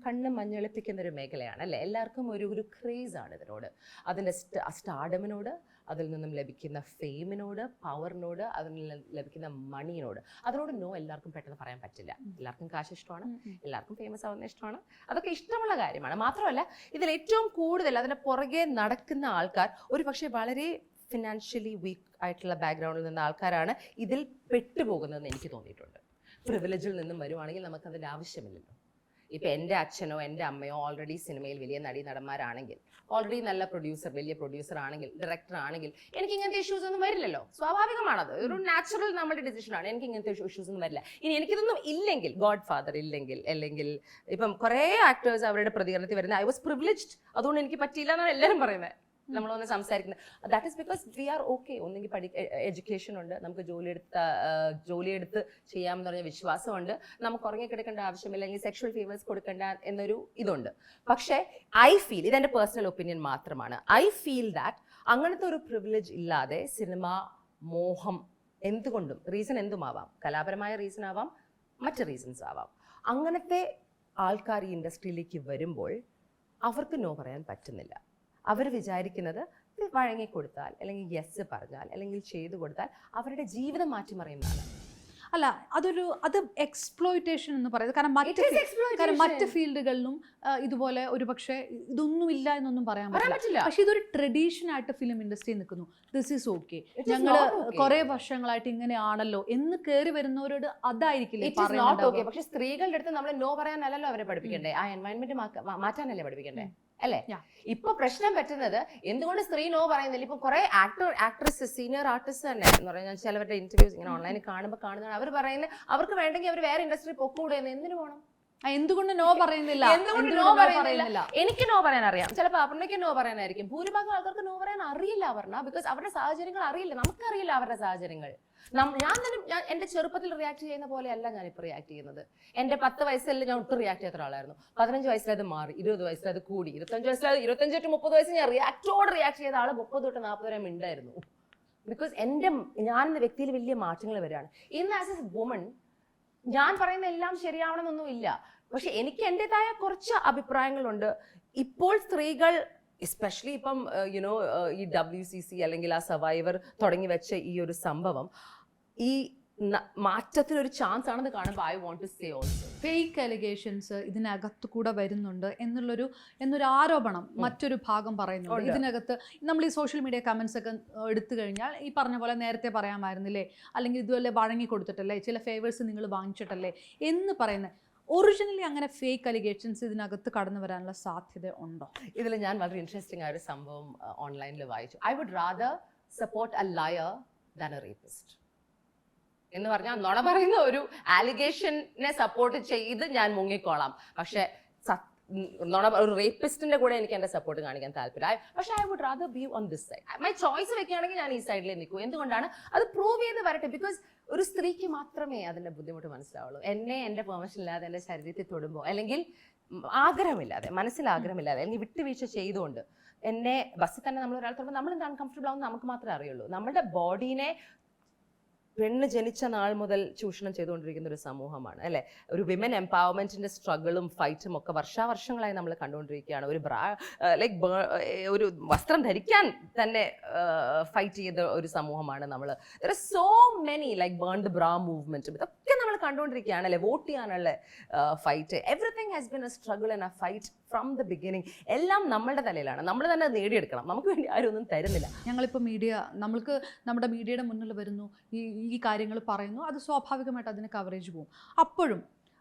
കണ്ണ് മഞ്ഞളിപ്പിക്കുന്ന ഒരു മേഖലയാണ് അല്ലേ. എല്ലാവർക്കും ഒരു ക്രേസ് ആണ് ഇതിനോട്, അതിൻ്റെ സ്റ്റാർഡമിനോട്, അതിൽ നിന്നും ലഭിക്കുന്ന ഫെയിമിനോട്, പവറിനോട്, അതിൽ നിന്ന് ലഭിക്കുന്ന മണിയോട്. അതിനോട് നോ എല്ലാവർക്കും പെട്ടെന്ന് പറയാൻ പറ്റില്ല. എല്ലാവർക്കും കാശ് ഇഷ്ടമാണ്, എല്ലാവർക്കും ഫേമസ് ആവുന്ന ഇഷ്ടമാണ്, അതൊക്കെ ഇഷ്ടമുള്ള കാര്യമാണ്. മാത്രമല്ല ഇതിൽ ഏറ്റവും കൂടുതൽ അതിൻ്റെ പുറകെ നടക്കുന്ന ആൾക്കാർ ഒരു പക്ഷേ വളരെ ഫിനാൻഷ്യലി വീക്ക് ആയിട്ടുള്ള ബാക്ക്ഗ്രൗണ്ടിൽ നിന്ന ആൾക്കാരാണ് ഇതിൽ പെട്ടുപോകുന്നതെന്ന് എനിക്ക് തോന്നിയിട്ടുണ്ട്. പ്രിവിലേജിൽ നിന്നും വരുവാണെങ്കിൽ നമുക്കതിൻ്റെ ആവശ്യമില്ലല്ലോ. ഇപ്പം എൻ്റെ അച്ഛനോ എൻ്റെ അമ്മയോ ഓൾറെഡി സിനിമയിൽ വലിയ നടന്മാരാണെങ്കിൽ, ഓൾറെഡി നല്ല പ്രൊഡ്യൂസർ, വലിയ പ്രൊഡ്യൂസർ ആണെങ്കിൽ, ഡയറക്ടർ ആണെങ്കിൽ, എനിക്ക് ഇങ്ങനത്തെ ഇഷ്യൂസ് ഒന്നും വരില്ലല്ലോ. സ്വാഭാവികമാണത്, ഒരു നാച്ചുറൽ നമ്മുടെ ഡിസിഷനാണ്. എനിക്ക് ഇങ്ങനത്തെ ഇഷ്യൂസ് ഒന്നും വരില്ല. ഇനി എനിക്കിതൊന്നും ഇല്ലെങ്കിൽ, ഗോഡ് ഫാദർ ഇല്ലെങ്കിൽ, അല്ലെങ്കിൽ ഇപ്പം കുറേ ആക്ടേഴ്സ് അവരുടെ പ്രതികരണത്തിൽ വരുന്നത് ഐ വാസ് പ്രിവിലേജ്ഡ്, അതുകൊണ്ട് എനിക്ക് പറ്റിയില്ല എന്നാണ് എല്ലാവരും പറയുന്നത്. നമ്മളൊന്ന് സംസാരിക്കുന്നത് that is because we are okay. ഒന്നെങ്കിൽ എഡ്യൂക്കേഷൻ ഉണ്ട്, നമുക്ക് ജോലിയെടുത്ത് ചെയ്യാമെന്ന് പറഞ്ഞ വിശ്വാസമുണ്ട്, നമുക്ക് ഉറങ്ങിക്കിടക്കേണ്ട ആവശ്യമില്ല, അല്ലെങ്കിൽ സെക്ഷൽ ഫീവേഴ്സ് കൊടുക്കേണ്ട എന്നൊരു ഇതുണ്ട്. പക്ഷേ ഐ ഫീൽ, ഇതെൻ്റെ പേഴ്സണൽ ഒപ്പീനിയൻ മാത്രമാണ്, ഐ ഫീൽ ദാറ്റ് അങ്ങനത്തെ ഒരു പ്രിവിലേജ് ഇല്ലാതെ സിനിമ മോഹം എന്തുകൊണ്ടും, റീസൺ എന്തുമാവാം, കലാപരമായ റീസൺ ആവാം, മറ്റ് റീസൺസ് ആവാം, അങ്ങനത്തെ ആൾക്കാർ ഈ ഇൻഡസ്ട്രിയിലേക്ക് വരുമ്പോൾ അവർക്ക് നോ പറയാൻ പറ്റുന്നില്ല. അവർ വിചാരിക്കുന്നത് വഴങ്ങിക്കൊടുത്താൽ, അല്ലെങ്കിൽ യെസ് പറഞ്ഞാൽ, അല്ലെങ്കിൽ ചെയ്തു കൊടുത്താൽ അവരുടെ ജീവിതം മാറ്റിമറിയുന്നതാണ്.
അല്ല, അത് എക്സ്പ്ലോയിറ്റേഷൻ എന്ന് പറയുന്നത്. കാരണം മറ്റ് ഫീൽഡുകളിലും ഇതുപോലെ ഒരു പക്ഷേ ഇതൊന്നുമില്ല എന്നൊന്നും പറയാൻ പറ്റില്ല. പക്ഷെ ഇതൊരു ട്രഡീഷൻ ആയിട്ട് ഫിലിം ഇൻഡസ്ട്രി നിൽക്കുന്നു. ദിസ് ഈസ് ഓക്കെ, ഞങ്ങൾ കുറെ വർഷങ്ങളായിട്ട് ഇങ്ങനെയാണല്ലോ എന്ന് കയറി വരുന്നവരോട് അതായിരിക്കില്ലേ പറയുന്നത്.
പക്ഷെ സ്ത്രീകളുടെ അടുത്ത് നമ്മൾ നോ പറയാനല്ലല്ലോ അവരെ പഠിപ്പിക്കണ്ടേ, ആ എൻവയൺമെന്റ് മാറ്റാനല്ലേ പഠിപ്പിക്കണ്ടേ അല്ലേ? ഇപ്പൊ പ്രശ്നം പറ്റുന്നത് എന്തുകൊണ്ട് സ്ത്രീ നോ പറയുന്നില്ല. ഇപ്പൊ കുറെ ആക്ട്രസ്, സീനിയർ ആർട്ടിസ്റ്റ് തന്നെ എന്ന് പറഞ്ഞാൽ ചിലവരുടെ ഇന്റർവ്യൂസ് ഇങ്ങനെ ഓൺലൈനിൽ കാണുന്നതാണ് അവർ പറയുന്നത് അവർക്ക് വേണ്ടെങ്കിൽ അവർ വേറെ ഇൻഡസ്ട്രി പൊക്കൂടെ, എന്തിനു പോകണം,
എന്തുകൊണ്ട് നോ പറയുന്നില്ല,
എന്തുകൊണ്ട് നോ പറയുന്നില്ല. എനിക്ക് നോ പറയാൻ അറിയാം, ചിലപ്പോൾ അപർണയ്ക്ക് നോ പറയാനായിരിക്കും, ഭൂരിഭാഗം ആൾക്കാർക്ക് നോ പറയാൻ അറിയില്ല അപർണ, ബിക്കോസ് അവരുടെ സാഹചര്യങ്ങൾ അറിയില്ല, നമുക്കറിയില്ല അവരുടെ സാഹചര്യങ്ങൾ. ഞാൻ എന്റെ ചെറുപ്പത്തിൽ റിയാക്ട് ചെയ്യുന്ന പോലെയല്ല ഞാനിപ്പോൾ റിയാക്ട് ചെയ്യുന്നത്. എന്റെ 10 വയസ്സിൽ ഞാൻ ഒട്ടും റിയാക്ട് ചെയ്യാത്ത ഒരാളായിരുന്നു. 15 വയസ്സിൽ അത് മാറി, 20 വയസ്സിൽ അത് കൂടി, 25 to 30 വയസ്സിൽ ഞാൻ റിയാക്ട് ചെയ്ത ആള് 30 തൊട്ട് 40 വരെ ഉണ്ടായിരുന്നു. ബിക്കോസ് ഞാൻ എന്ന വ്യക്തിയിൽ വലിയ മാറ്റങ്ങൾ വരികയാണ്. ഇന്ന് ആസ് എ വുമൺ ഞാൻ പറയുന്ന എല്ലാം ശരിയാവണമെന്നൊന്നും ഇല്ല. പക്ഷെ എനിക്ക് എൻ്റെതായ കുറച്ച് അഭിപ്രായങ്ങളുണ്ട്. ഇപ്പോൾ സ്ത്രീകൾ എസ്പെഷ്യലി ഇപ്പം ഈ WCC അല്ലെങ്കിൽ ആ സർവൈവർ തുടങ്ങി വെച്ച ഈ ഒരു സംഭവം ഈ മാറ്റത്തിനൊരു ചാൻസ് ആണെന്ന് കാണുമ്പോൾ I want to say also
fake allegations ഇതിനകത്ത് കൂടെ വരുന്നുണ്ട് എന്നൊരു ആരോപണം മറ്റൊരു ഭാഗം പറയുന്നുണ്ട്. ഇതിനകത്ത് നമ്മൾ ഈ സോഷ്യൽ മീഡിയ കമൻസ് ഒക്കെ എടുത്തു കഴിഞ്ഞാൽ ഈ പറഞ്ഞ പോലെ നേരത്തെ പറയാമായിരുന്നില്ലേ, അല്ലെങ്കിൽ ഇതുപോലെ വഴങ്ങി കൊടുത്തിട്ടല്ലേ, ചില ഫേവേഴ്സ് നിങ്ങൾ വാങ്ങിച്ചിട്ടല്ലേ എന്ന് പറയുന്നത്. ഒറിജിനലി അങ്ങനെ ഫേക്ക് അലിഗേഷൻസ് ഇതിനകത്ത് കടന്നു വരാനുള്ള സാധ്യത ഉണ്ടോ?
ഇതിൽ ഞാൻ വളരെ ഇൻട്രസ്റ്റിംഗ് ആയ ഒരു സംഭവം ഓൺലൈനിൽ വായിച്ചു. I would rather support a liar than a rapist എന്ന് പറഞ്ഞാൽ, നുണ പറയുന്ന ഒരു ആലിഗേഷനെ സപ്പോർട്ട് ചെയ്ത് ഞാൻ മുങ്ങിക്കോളാം, പക്ഷെ ഒരു റേപ്പിസ്റ്റിന്റെ കൂടെ എനിക്ക് എന്റെ സപ്പോർട്ട് കാണിക്കാൻ താല്പര്യം. പക്ഷെ I would rather be on this side. My choice വെക്കുകയാണെങ്കിൽ ഞാൻ ഈ സൈഡിലേ നിൽക്കൂ. എന്തുകൊണ്ടാണ്? അത് പ്രൂവ് ചെയ്ത് വരട്ടെ. ബിക്കോസ് ഒരു സ്ത്രീക്ക് മാത്രമേ അതിന്റെ ബുദ്ധിമുട്ട് മനസ്സിലാവുള്ളൂ. എന്റെ പെർമിഷൻ ഇല്ലാതെ എന്റെ ശരീരത്തിൽ തൊടുമ്പോൾ, അല്ലെങ്കിൽ ആഗ്രഹമില്ലാതെ, മനസ്സിൽ ആഗ്രഹമില്ലാതെ, അല്ലെങ്കിൽ വിട്ടുവീഴ്ച ചെയ്തുകൊണ്ട് എന്നെ ബസ്സിൽ തന്നെ നമ്മൾ ഒരാൾ തൊടുമ്പോൾ നമ്മൾ എന്ത് അൺകംഫർട്ടബിൾ ആവുമെന്ന് നമുക്ക് മാത്രമേ അറിയുള്ളൂ. നമ്മുടെ ബോഡീനെ പെണ്ണ് ജനിച്ച നാൾ മുതൽ ചൂഷണം ചെയ്തുകൊണ്ടിരിക്കുന്ന ഒരു സമൂഹമാണ് അല്ലേ. ഒരു വിമൻ എംപവർമെന്റിന്റെ സ്ട്രഗിളും ഫൈറ്റും ഒക്കെ വർഷാവർഷങ്ങളായി നമ്മൾ കണ്ടുകൊണ്ടിരിക്കുകയാണ്. ഒരു വസ്ത്രം ധരിക്കാൻ തന്നെ ഫൈറ്റ് ചെയ്ത ഒരു സമൂഹമാണ് നമ്മൾ. There are so many burn the bra മൂവ്മെന്റും ഇതൊക്കെ നമ്മൾ കണ്ടുകൊണ്ടിരിക്കുകയാണ് അല്ലേ. വോട്ട് ചെയ്യാനുള്ള fight, everything has been a struggle and a fight from the beginning. എല്ലാം നമ്മളുടെ തലയിലാണ്, നമ്മൾ തന്നെ നേടിയെടുക്കണം. നമുക്ക് വേണ്ടി ആരും ഒന്നും തരുന്നില്ല.
ഞങ്ങളിപ്പോൾ നമ്മൾക്ക് നമ്മുടെ മീഡിയയുടെ മുന്നിൽ വരുന്നു, ഈ കാര്യങ്ങൾ പറയുന്നു, അത് സ്വാഭാവികമായിട്ട് അതിന് കവറേജ് പോകും. അപ്പോഴും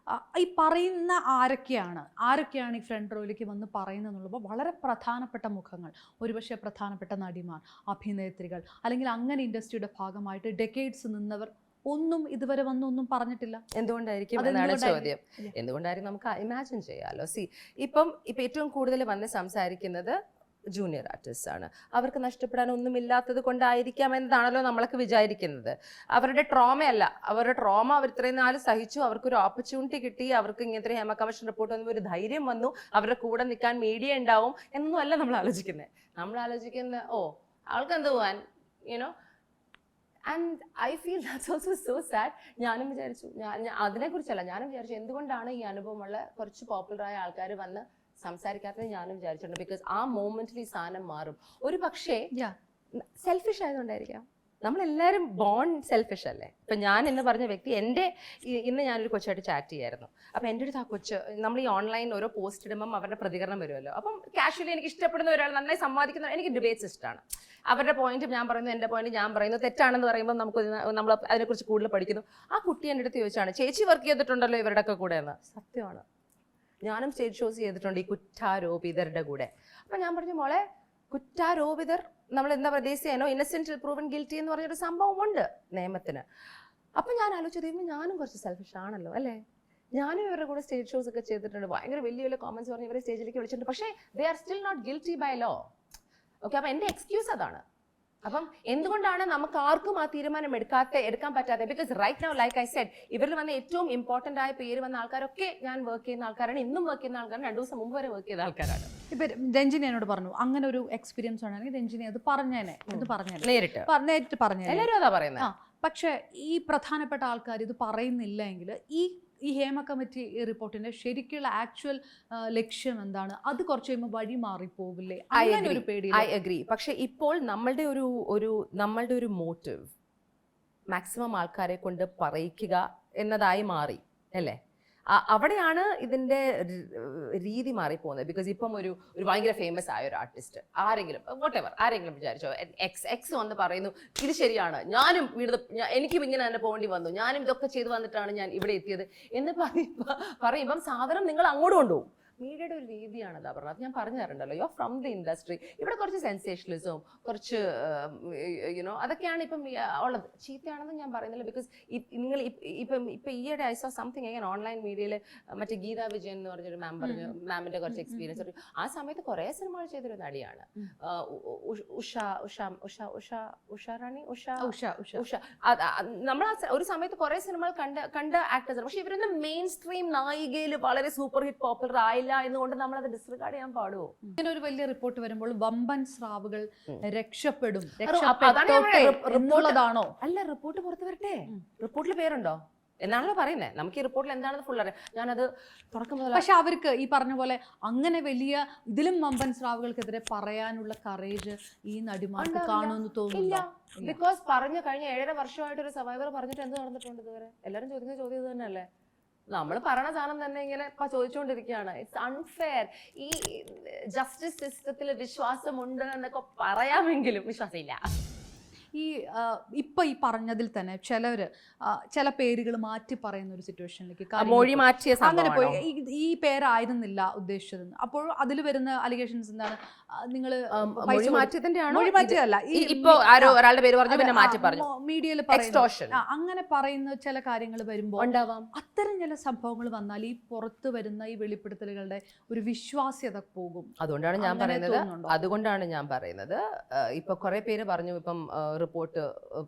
ഈ പറയുന്ന ആരൊക്കെയാണ് ഈ ഫ്രണ്ട് റോയിലേക്ക് വന്ന് പറയുന്നത് എന്നുള്ളപ്പോൾ വളരെ പ്രധാനപ്പെട്ട മുഖങ്ങൾ, ഒരുപക്ഷെ പ്രധാനപ്പെട്ട നടിമാർ, അഭിനേത്രികൾ, അല്ലെങ്കിൽ അങ്ങനെ ഇൻഡസ്ട്രിയുടെ ഭാഗമായിട്ട് ഡെക്കേഡ്സ് നിന്നവർ ഒന്നും ഇതുവരെ വന്നൊന്നും പറഞ്ഞിട്ടില്ല.
എന്തുകൊണ്ടായിരിക്കും എന്നാണ് ചോദ്യം. എന്തുകൊണ്ടായിരിക്കും നമുക്ക് ഇമാജിൻ ചെയ്യാമല്ലോ. ഇപ്പം ഏറ്റവും കൂടുതൽ വന്ന് സംസാരിക്കുന്നത് ജൂനിയർ ആർട്ടിസ്റ്റ് ആണ്. അവർക്ക് നഷ്ടപ്പെടാൻ ഒന്നുമില്ലാത്തത് കൊണ്ടായിരിക്കാം എന്നതാണല്ലോ നമ്മളൊക്കെ വിചാരിക്കുന്നത്. അവരുടെ ട്രോമയല്ല, അവരുടെ ട്രോമ അവർ ഇത്രയും നാൾ സഹിച്ചു, അവർക്കൊരു ഓപ്പർച്യൂണിറ്റി കിട്ടി, അവർക്ക് ഇങ്ങനത്തെ ഹേമ കമ്മീഷൻ റിപ്പോർട്ട് വന്നപ്പോൾ ഒരു ധൈര്യം വന്നു, അവരുടെ കൂടെ നിൽക്കാൻ മീഡിയ ഉണ്ടാവും എന്നൊന്നും അല്ല നമ്മൾ ആലോചിക്കുന്നത്. നമ്മൾ ആലോചിക്കുന്നത് ആൾക്ക് എന്ത് പോവാൻ, you know. And I feel that's also so sad. ഞാനും വിചാരിച്ചു, അതിനെക്കുറിച്ചല്ല, ഞാനും വിചാരിച്ചു എന്തുകൊണ്ടാണ് ഈ അനുഭവമുള്ള കുറച്ച് പോപ്പുലറായ ആൾക്കാർ വന്ന് സംസാരിക്കാത്തത് ഞാനും വിചാരിച്ചിട്ടുണ്ട്. ബിക്കോസ് ആ മൊമെന്റിൽ ഈ സാധനം മാറും. ഒരു പക്ഷേ സെൽഫിഷ് ആയതുകൊണ്ടായിരിക്കാം. നമ്മളെല്ലാവരും ബോൺ സെൽഫിഷ് അല്ലേ. ഇപ്പം ഞാൻ എന്ന് പറഞ്ഞ വ്യക്തി ഇന്ന് ഞാനൊരു കൊച്ചായിട്ട് ചാറ്റ് ചെയ്യായിരുന്നു. അപ്പം എൻ്റെ അടുത്ത് ആ കൊച്ച്, നമ്മൾ ഈ ഓൺലൈൻ ഓരോ പോസ്റ്റ് ഇടുമ്പം അവരുടെ പ്രതികരണം വരുമല്ലോ. അപ്പം കാഷ്വലി എനിക്ക് ഇഷ്ടപ്പെടുന്ന ഒരാൾ, നന്നായി സംവാദിക്കുന്ന, എനിക്ക് ഡിബേറ്റ്സ് ഇഷ്ടമാണ്. അവരുടെ പോയിന്റ് ഞാൻ പറയുന്നു, എൻ്റെ പോയിന്റ് ഞാൻ പറയുന്നു, തെറ്റാണെന്ന് പറയുമ്പോൾ നമ്മൾ അതിനെക്കുറിച്ച് കൂടുതൽ പഠിക്കുന്നു. ആ കുട്ടി എൻ്റെ അടുത്ത് ചോദിച്ചാണ്, ചേച്ചി വർക്ക് ചെയ്തിട്ടുണ്ടല്ലോ ഇവരുടെ ഒക്കെ കൂടെ എന്ന്. സത്യമാണ്, ഞാനും സ്റ്റേജ് ഷോസ് ചെയ്തിട്ടുണ്ട് ഈ കുറ്റാരോപിതരുടെ കൂടെ. അപ്പം ഞാൻ പറഞ്ഞു, മോളെ, കുറ്റാരോപിതർ നമ്മൾ എന്താ പറയുക, ദേശീയനോ ഇന്നസെന്റ് പ്രൂവൻ ഗിൽറ്റി എന്ന് പറഞ്ഞൊരു സംഭവമുണ്ട് നിയമത്തിന്. അപ്പം ഞാൻ ആലോചിച്ചു, ഞാനും കുറച്ച് സെൽഫിഷ് ആണല്ലോ അല്ലേ. ഞാനും ഇവരുടെ കൂടെ സ്റ്റേജ് ഷോസ് ഒക്കെ ചെയ്തിട്ടുണ്ട്, ഭയങ്കര വലിയ വലിയ കോമൻസ് പറഞ്ഞ് ഇവരെ സ്റ്റേജിലേക്ക് വിളിച്ചിട്ടുണ്ട്. പക്ഷേ they are still not guilty by law. Okay, അപ്പം എൻ്റെ എക്സ്ക്യൂസ് അതാണ്. അപ്പം എന്തുകൊണ്ടാണ് നമുക്ക് ആർക്കും ആ തീരുമാനം എടുക്കാൻ പറ്റാതെ? Because right now, like I said, ഇവരിൽ വന്ന ഏറ്റവും ഇമ്പോർട്ടൻ്റ് ആയ പേര് വന്ന ആൾക്കാരൊക്കെ ഞാൻ വർക്ക് ചെയ്യുന്ന ആൾക്കാരാണ്, ഇന്നും വർക്ക് ചെയ്യുന്ന ആൾക്കാരാണ്, 2 ദിവസം മുമ്പ് വരെ വർക്ക് ചെയ്ത ആൾക്കാരാണ്.
ഇപ്പം രഞ്ജിനി എന്നോട് പറഞ്ഞു, അങ്ങനെ ഒരു എക്സ്പീരിയൻസ് ആണെങ്കിൽ രഞ്ജിനി അത് പറഞ്ഞേനെ എന്ന് പറഞ്ഞു, നേരിട്ട് പറഞ്ഞു.
എല്ലാവരും അതാ പറയുന്നത്.
പക്ഷേ ഈ പ്രധാനപ്പെട്ട ആൾക്കാർ ഇത് പറയുന്നില്ല എങ്കിൽ ഈ ഹേമ കമ്മിറ്റി റിപ്പോർട്ടിന്റെ ശരിക്കുള്ള ആക്ച്വൽ ലക്ഷ്യം എന്താണ്, അത് കുറച്ച് കഴിയുമ്പോൾ വഴി മാറിപ്പോകില്ലേ? അങ്ങനെ ഒരു പേടി.
I agree. പക്ഷെ ഇപ്പോൾ നമ്മളുടെ ഒരു മോട്ടീവ് മാക്സിമം ആൾക്കാരെ കൊണ്ട് പറയിക്കുക എന്നതായി മാറി അല്ലേ. അവിടെയാണ് ഇതിൻ്റെ രീതി മാറിപ്പോകുന്നത്. ബിക്കോസ് ഇപ്പം ഒരു ഭയങ്കര ഫേമസ് ആയ ഒരു ആർട്ടിസ്റ്റ് ആരെങ്കിലും വിചാരിച്ചോ, എക്സ് വന്ന് പറയുന്നു ഇത് ശരിയാണ്, ഞാനും എനിക്കും ഇങ്ങനെ തന്നെ പോകേണ്ടി വന്നു, ഞാനും ഇതൊക്കെ ചെയ്തു വന്നിട്ടാണ് ഞാൻ ഇവിടെ എത്തിയത് എന്ന് പറയുമ്പം സാധനം നിങ്ങൾ അങ്ങോട്ട് കൊണ്ടുപോകും. മീഡിയയുടെ ഒരു രീതിയാണ് അതാ പറഞ്ഞത്. ഞാൻ പറഞ്ഞു തരണ്ടല്ലോ, you are from the industry. ഇവിടെ കുറച്ച് സെൻസേഷനലിസവും കുറച്ച് യുനോ അതൊക്കെയാണ് ഇപ്പം ഉള്ളത്. ചീത്തയാണെന്ന് ഞാൻ പറയുന്നില്ല. ബിക്കോസ് നിങ്ങൾ ഇപ്പം ഈയിടെ I so something again online മീഡിയയിൽ, മറ്റേ ഗീതാ വിജയൻ എന്ന് പറഞ്ഞൊരു മാം പറഞ്ഞു, മാമിൻ്റെ കുറച്ച് എക്സ്പീരിയൻസ് പറഞ്ഞു. ആ സമയത്ത് കുറേ സിനിമകൾ ചെയ്തൊരു നടിയാണ് നമ്മൾ ഒരു സമയത്ത് കുറേ സിനിമകൾ കണ്ട ആക്ടേഴ്സ്. പക്ഷെ ഇവരൊന്നും മെയിൻ സ്ട്രീം നായികയിൽ വളരെ സൂപ്പർ ഹിറ്റ് പോപ്പുലർ ആയില്ല എന്നുകൊണ്ട് നമ്മൾ അത് ഡിസ്റിഗാർഡ് ചെയ്യാൻ പാടുമോ?
ഇങ്ങനെ ഒരു വലിയ റിപ്പോർട്ട് വരുമ്പോൾ വമ്പൻ സ്രാവുകൾ രക്ഷപ്പെടും
എന്നുള്ളതാണോ? അല്ല, റിപ്പോർട്ട് പുറത്ത് വരട്ടെ. റിപ്പോർട്ടിൽ പേരുണ്ടോ എന്നാണല്ലോ പറയുന്നത്. നമുക്ക് ഈ റിപ്പോർട്ടിൽ എന്താണെന്ന് ഫുൾ അറിയാം. ഞാനത് തുറക്കുമ്പോൾ
പക്ഷെ അവർക്ക് ഈ പറഞ്ഞ പോലെ അങ്ങനെ വലിയ ഇതിലും വമ്പൻ സ്രാവുകൾക്കെതിരെ പറയാനുള്ള കറേജ് ഈ നടിമാർക്ക് കാണുമെന്ന് തോന്നുന്നില്ല.
ബിക്കോസ് പറഞ്ഞു കഴിഞ്ഞ 7.5 വർഷമായിട്ട് ഒരു സർവൈവർ പറഞ്ഞിട്ട് എന്ത് നടന്നിട്ടുണ്ട് ഇതുവരെ? എല്ലാവരും ചോദിക്കുന്ന ചോദ്യം ഇത് തന്നെയല്ലേ. നമ്മൾ പറയണ സാധനം തന്നെ ഇങ്ങനെ ചോദിച്ചുകൊണ്ടിരിക്കുകയാണ്. It's unfair. ഈ ജസ്റ്റിസ് സിസ്റ്റത്തിൽ വിശ്വാസമുണ്ട് എന്നൊക്കെ പറയാമെങ്കിലും വിശ്വാസമില്ല.
ഈ പറഞ്ഞതിൽ തന്നെ ചില പേരുകൾ മാറ്റി പറയുന്ന ഒരു സിറ്റുവേഷനിലേക്ക് അങ്ങനെ പോയി. ഈ പേരായിരുന്നില്ല ഉദ്ദേശിച്ചത്. അപ്പോൾ അതിൽ വരുന്ന അലിഗേഷൻസ് എന്താണ്? നിങ്ങൾ മീഡിയയിൽ അങ്ങനെ പറയുന്ന ചില കാര്യങ്ങൾ വരുമ്പോൾ അത്തരം ചില സംഭവങ്ങൾ വന്നാൽ ഈ പുറത്ത് വരുന്ന ഈ വെളിപ്പെടുത്തലുകളുടെ ഒരു വിശ്വാസ്യത പോകും.
അതുകൊണ്ടാണ് ഞാൻ പറയുന്നത് ഇപ്പൊ കുറെ പേര് പറഞ്ഞു ഇപ്പം റിപ്പോർട്ട്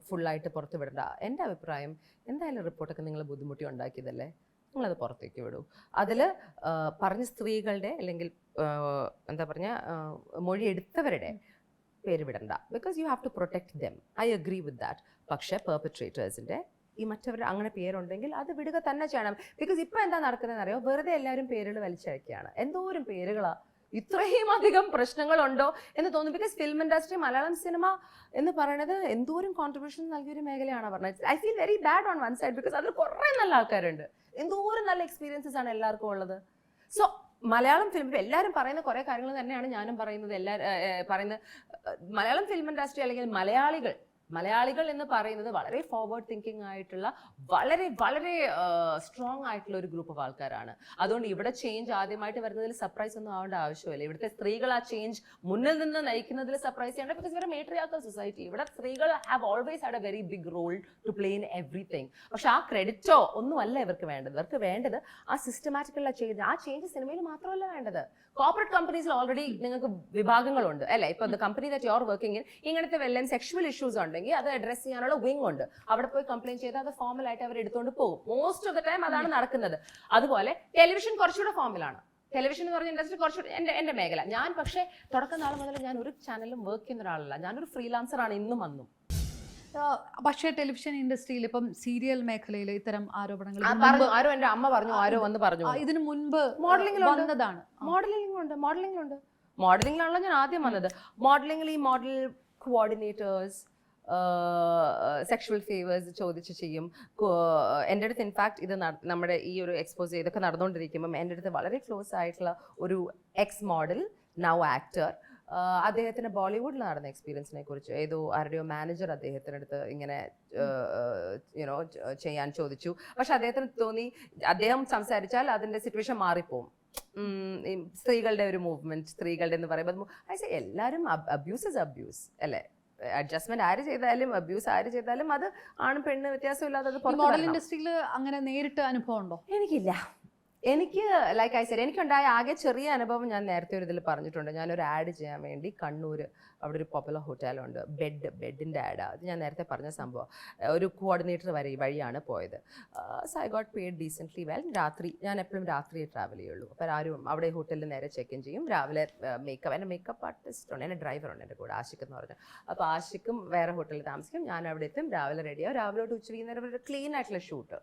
ഫുള്ളായിട്ട് പുറത്ത് വിടണ്ട. എൻ്റെ അഭിപ്രായം, എന്തായാലും റിപ്പോർട്ടൊക്കെ നിങ്ങൾ ബുദ്ധിമുട്ടി ഉണ്ടാക്കിയതല്ലേ, നിങ്ങളത് പുറത്തേക്ക് വിടൂ. അതിൽ പറഞ്ഞ സ്ത്രീകളുടെ അല്ലെങ്കിൽ എന്താ പറഞ്ഞ മൊഴി എടുത്തവരുടെ പേര് വിടണ്ട. Because you have to protect them. I agree with that. പക്ഷേ പെർപെട്രേറ്റേഴ്സിൻ്റെ ഈ മറ്റവർ അങ്ങനെ പേരുണ്ടെങ്കിൽ അത് വിടുക തന്നെ ചെയ്യണം. ബിക്കോസ് ഇപ്പോൾ എന്താ നടക്കുന്നതെന്ന് അറിയോ? വെറുതെ എല്ലാവരും പേരുകൾ വലിച്ചഴക്കുകയാണ്. എന്തോരം പേരുകളാണ്, ഇത്രയും അധികം പ്രശ്നങ്ങളുണ്ടോ എന്ന് തോന്നുന്നു. Because film industry, Malayalam cinema എന്ന് പറയുന്നത് എന്തോരം കോൺട്രിബ്യൂഷൻ നൽകിയൊരു മേഖലയാണ് പറഞ്ഞത്. I feel very bad on one side. Because അതിൽ കുറേ നല്ല ആൾക്കാരുണ്ട്, എന്തോരം നല്ല എക്സ്പീരിയൻസസ് ആണ് എല്ലാവർക്കും ഉള്ളത്. സോ മലയാളം ഫിലിം എല്ലാവരും പറയുന്ന കുറേ കാര്യങ്ങൾ തന്നെയാണ് ഞാനും പറയുന്നത്. പറയുന്നത് മലയാളം ഫിലിം ഇൻഡസ്ട്രി അല്ലെങ്കിൽ മലയാളികൾ മലയാളികൾ എന്ന് പറയുന്നത് വളരെ ഫോർവേഡ് തിങ്കിങ് ആയിട്ടുള്ള വളരെ വളരെ സ്ട്രോങ് ആയിട്ടുള്ള ഒരു ഗ്രൂപ്പ് ഓഫ് ആൾക്കാരാണ്. അതുകൊണ്ട് ഇവിടെ ചേഞ്ച് ആദ്യമായിട്ട് വരുന്നതിൽ സർപ്രൈസ് ഒന്നും ആവേണ്ട ആവശ്യമില്ല. ഇവിടുത്തെ സ്ത്രീകൾ ആ ചേഞ്ച് മുന്നിൽ നിന്ന് നയിക്കുന്നതിൽ സർപ്രൈസ് ചെയ്യേണ്ട. ബിക്കോസ് ഇവരെ മേട്രിയാർക്കൽ സൊസൈറ്റി. ഇവിടെ സ്ത്രീകൾ have always had a very big role to play in everything. പക്ഷെ ആ ക്രെഡിറ്റോ ഒന്നുമല്ല ഇവർക്ക് വേണ്ടത്. ഇവർക്ക് വേണ്ടത് ആ സിസ്റ്റമാറ്റിക്കുള്ള ചേഞ്ച്. ആ ചേഞ്ച് സിനിമയിൽ മാത്രമല്ല വേണ്ടത്. കോർപ്പറേറ്റ് കമ്പനീസിൽ ഓൾറെഡി നിങ്ങൾക്ക് വിഭാഗങ്ങളുണ്ട് അല്ലെ. ഇപ്പൊ company that you are working in ഇങ്ങനത്തെ വല്ല സെക്ഷുവൽ ഇഷ്യൂസ് ഉണ്ടെങ്കിൽ അത് അഡ്രസ് ചെയ്യാനുള്ള വിങ് ഉണ്ട്. അവിടെ പോയി കംപ്ലയിന്റ് ചെയ്താൽ അത് ഫോർമൽ ആയിട്ട് അവർ എടുത്തുകൊണ്ട് പോകും. മോസ്റ്റ് ഓഫ് ദ ടൈം അതാണ് നടക്കുന്നത്. അതുപോലെ ടെലിവിഷൻ കുറച്ചുകൂടെ ഫോമിലാണ്. ടെലിവിഷൻ എന്ന് പറഞ്ഞ ഇൻഡസ്ട്രി കുറച്ചുകൂടി എന്റെ മേഖല. ഞാൻ പക്ഷേ തുടക്കം നാൾ മുതൽ ഞാൻ ഒരു ചാനലിലും വർക്ക് ചെയ്യുന്ന ഒരാളല്ല. ഞാനൊരു ഫ്രീലാൻസർ ആണ് ഇന്നും അന്നും.
പക്ഷേ ടെലിവിഷൻ ഇൻഡസ്ട്രിയിൽ ഇപ്പം സീരിയൽ മേഖലയിൽ ഇത്തരം ആരോപണങ്ങൾ
ആരോ എന്റെ അമ്മ പറഞ്ഞു, ആരോ വന്ന് പറഞ്ഞു.
ഇതിനു മുൻപ്
മോഡലിംഗിലുള്ളതാണ്. മോഡലിംഗിലാണല്ലോ ഞാൻ ആദ്യം വന്നത്. മോഡലിംഗിൽ ഈ മോഡൽ കോർഡിനേറ്റേഴ്സ് സെക്ഷുവൽ ഫേവേഴ്സ് ചോദിച്ച് ചെയ്യും. എൻ്റെ അടുത്ത് ഇൻഫാക്ട് ഇത് നമ്മുടെ ഈ ഒരു എക്സ്പോസ് ഇതൊക്കെ നടന്നുകൊണ്ടിരിക്കുമ്പം എൻ്റെ അടുത്ത് വളരെ ക്ലോസ് ആയിട്ടുള്ള ഒരു എക്സ് മോഡൽ നൗ ആക്ടർ അദ്ദേഹത്തിന് ബോളിവുഡിൽ നടന്ന എക്സ്പീരിയൻസിനെ കുറിച്ച് ഏതോ ആരുടെയോ മാനേജർ അദ്ദേഹത്തിനടുത്ത് ഇങ്ങനെ യുനോ ചെയ്യാൻ ചോദിച്ചു. പക്ഷെ അദ്ദേഹത്തിന് തോന്നി അദ്ദേഹം സംസാരിച്ചാൽ അതിൻ്റെ സിറ്റുവേഷൻ മാറിപ്പോവും. സ്ത്രീകളുടെ ഒരു മൂവ്മെന്റ്, സ്ത്രീകളുടെ എന്ന് പറയുമ്പോൾ എല്ലാവരും അബ്യൂസ് അല്ലേ. അഡ്ജസ്റ്റ്മെന്റ് ആര് ചെയ്താലും അബ്യൂസ് ആര് ചെയ്താലും അത് ആണ് പെണ്ണ് വ്യത്യാസമില്ലാതെ അത്
മോഡൽ ഇൻഡസ്ട്രിയിൽ അങ്ങനെ നേരിട്ട് അനുഭവം ഉണ്ടോ?
എനിക്കില്ല. എനിക്ക് ലൈക്ക് ഐ സെഡ് എനിക്കുണ്ടായ ആകെ ചെറിയ അനുഭവം ഞാൻ നേരത്തെ ഒരു ഇതിൽ പറഞ്ഞിട്ടുണ്ട്. ഞാനൊരു ആഡ് ചെയ്യാൻ വേണ്ടി കണ്ണൂർ അവിടെ ഒരു പോപ്പുലർ ഹോട്ടലുണ്ട്, ബെഡിൻ്റെ ആഡ്. അത് ഞാൻ നേരത്തെ പറഞ്ഞ സംഭവം. ഒരു കോർഡിനേറ്റർ വഴിയാണ് പോയത്. So I got paid decently well. രാത്രി ഞാൻ എപ്പോഴും രാത്രിയെ ട്രാവൽ ചെയ്യുള്ളൂ. അപ്പോൾ ആരും അവിടെ ഹോട്ടലിൽ നേരെ ചെക്ക് ഇൻ ചെയ്യും. രാവിലെ എൻ്റെ മേക്കപ്പ് ആർട്ടിസ്റ്റ് ഉണ്ട്, എൻ്റെ ഡ്രൈവറുണ്ട് എൻ്റെ കൂടെ, ആഷിഖ് എന്ന് പറഞ്ഞാൽ. അപ്പോൾ ആഷിഖും വേറെ ഹോട്ടലിൽ താമസിക്കും, ഞാൻ അവിടെ എത്തും, രാവിലെ റെഡിയാവും. രാവിലെ തൊട്ട് ഉച്ച വൈകുന്നേരം ഒരു ക്ലീൻ ആയിട്ടുള്ള ഷൂട്ട്.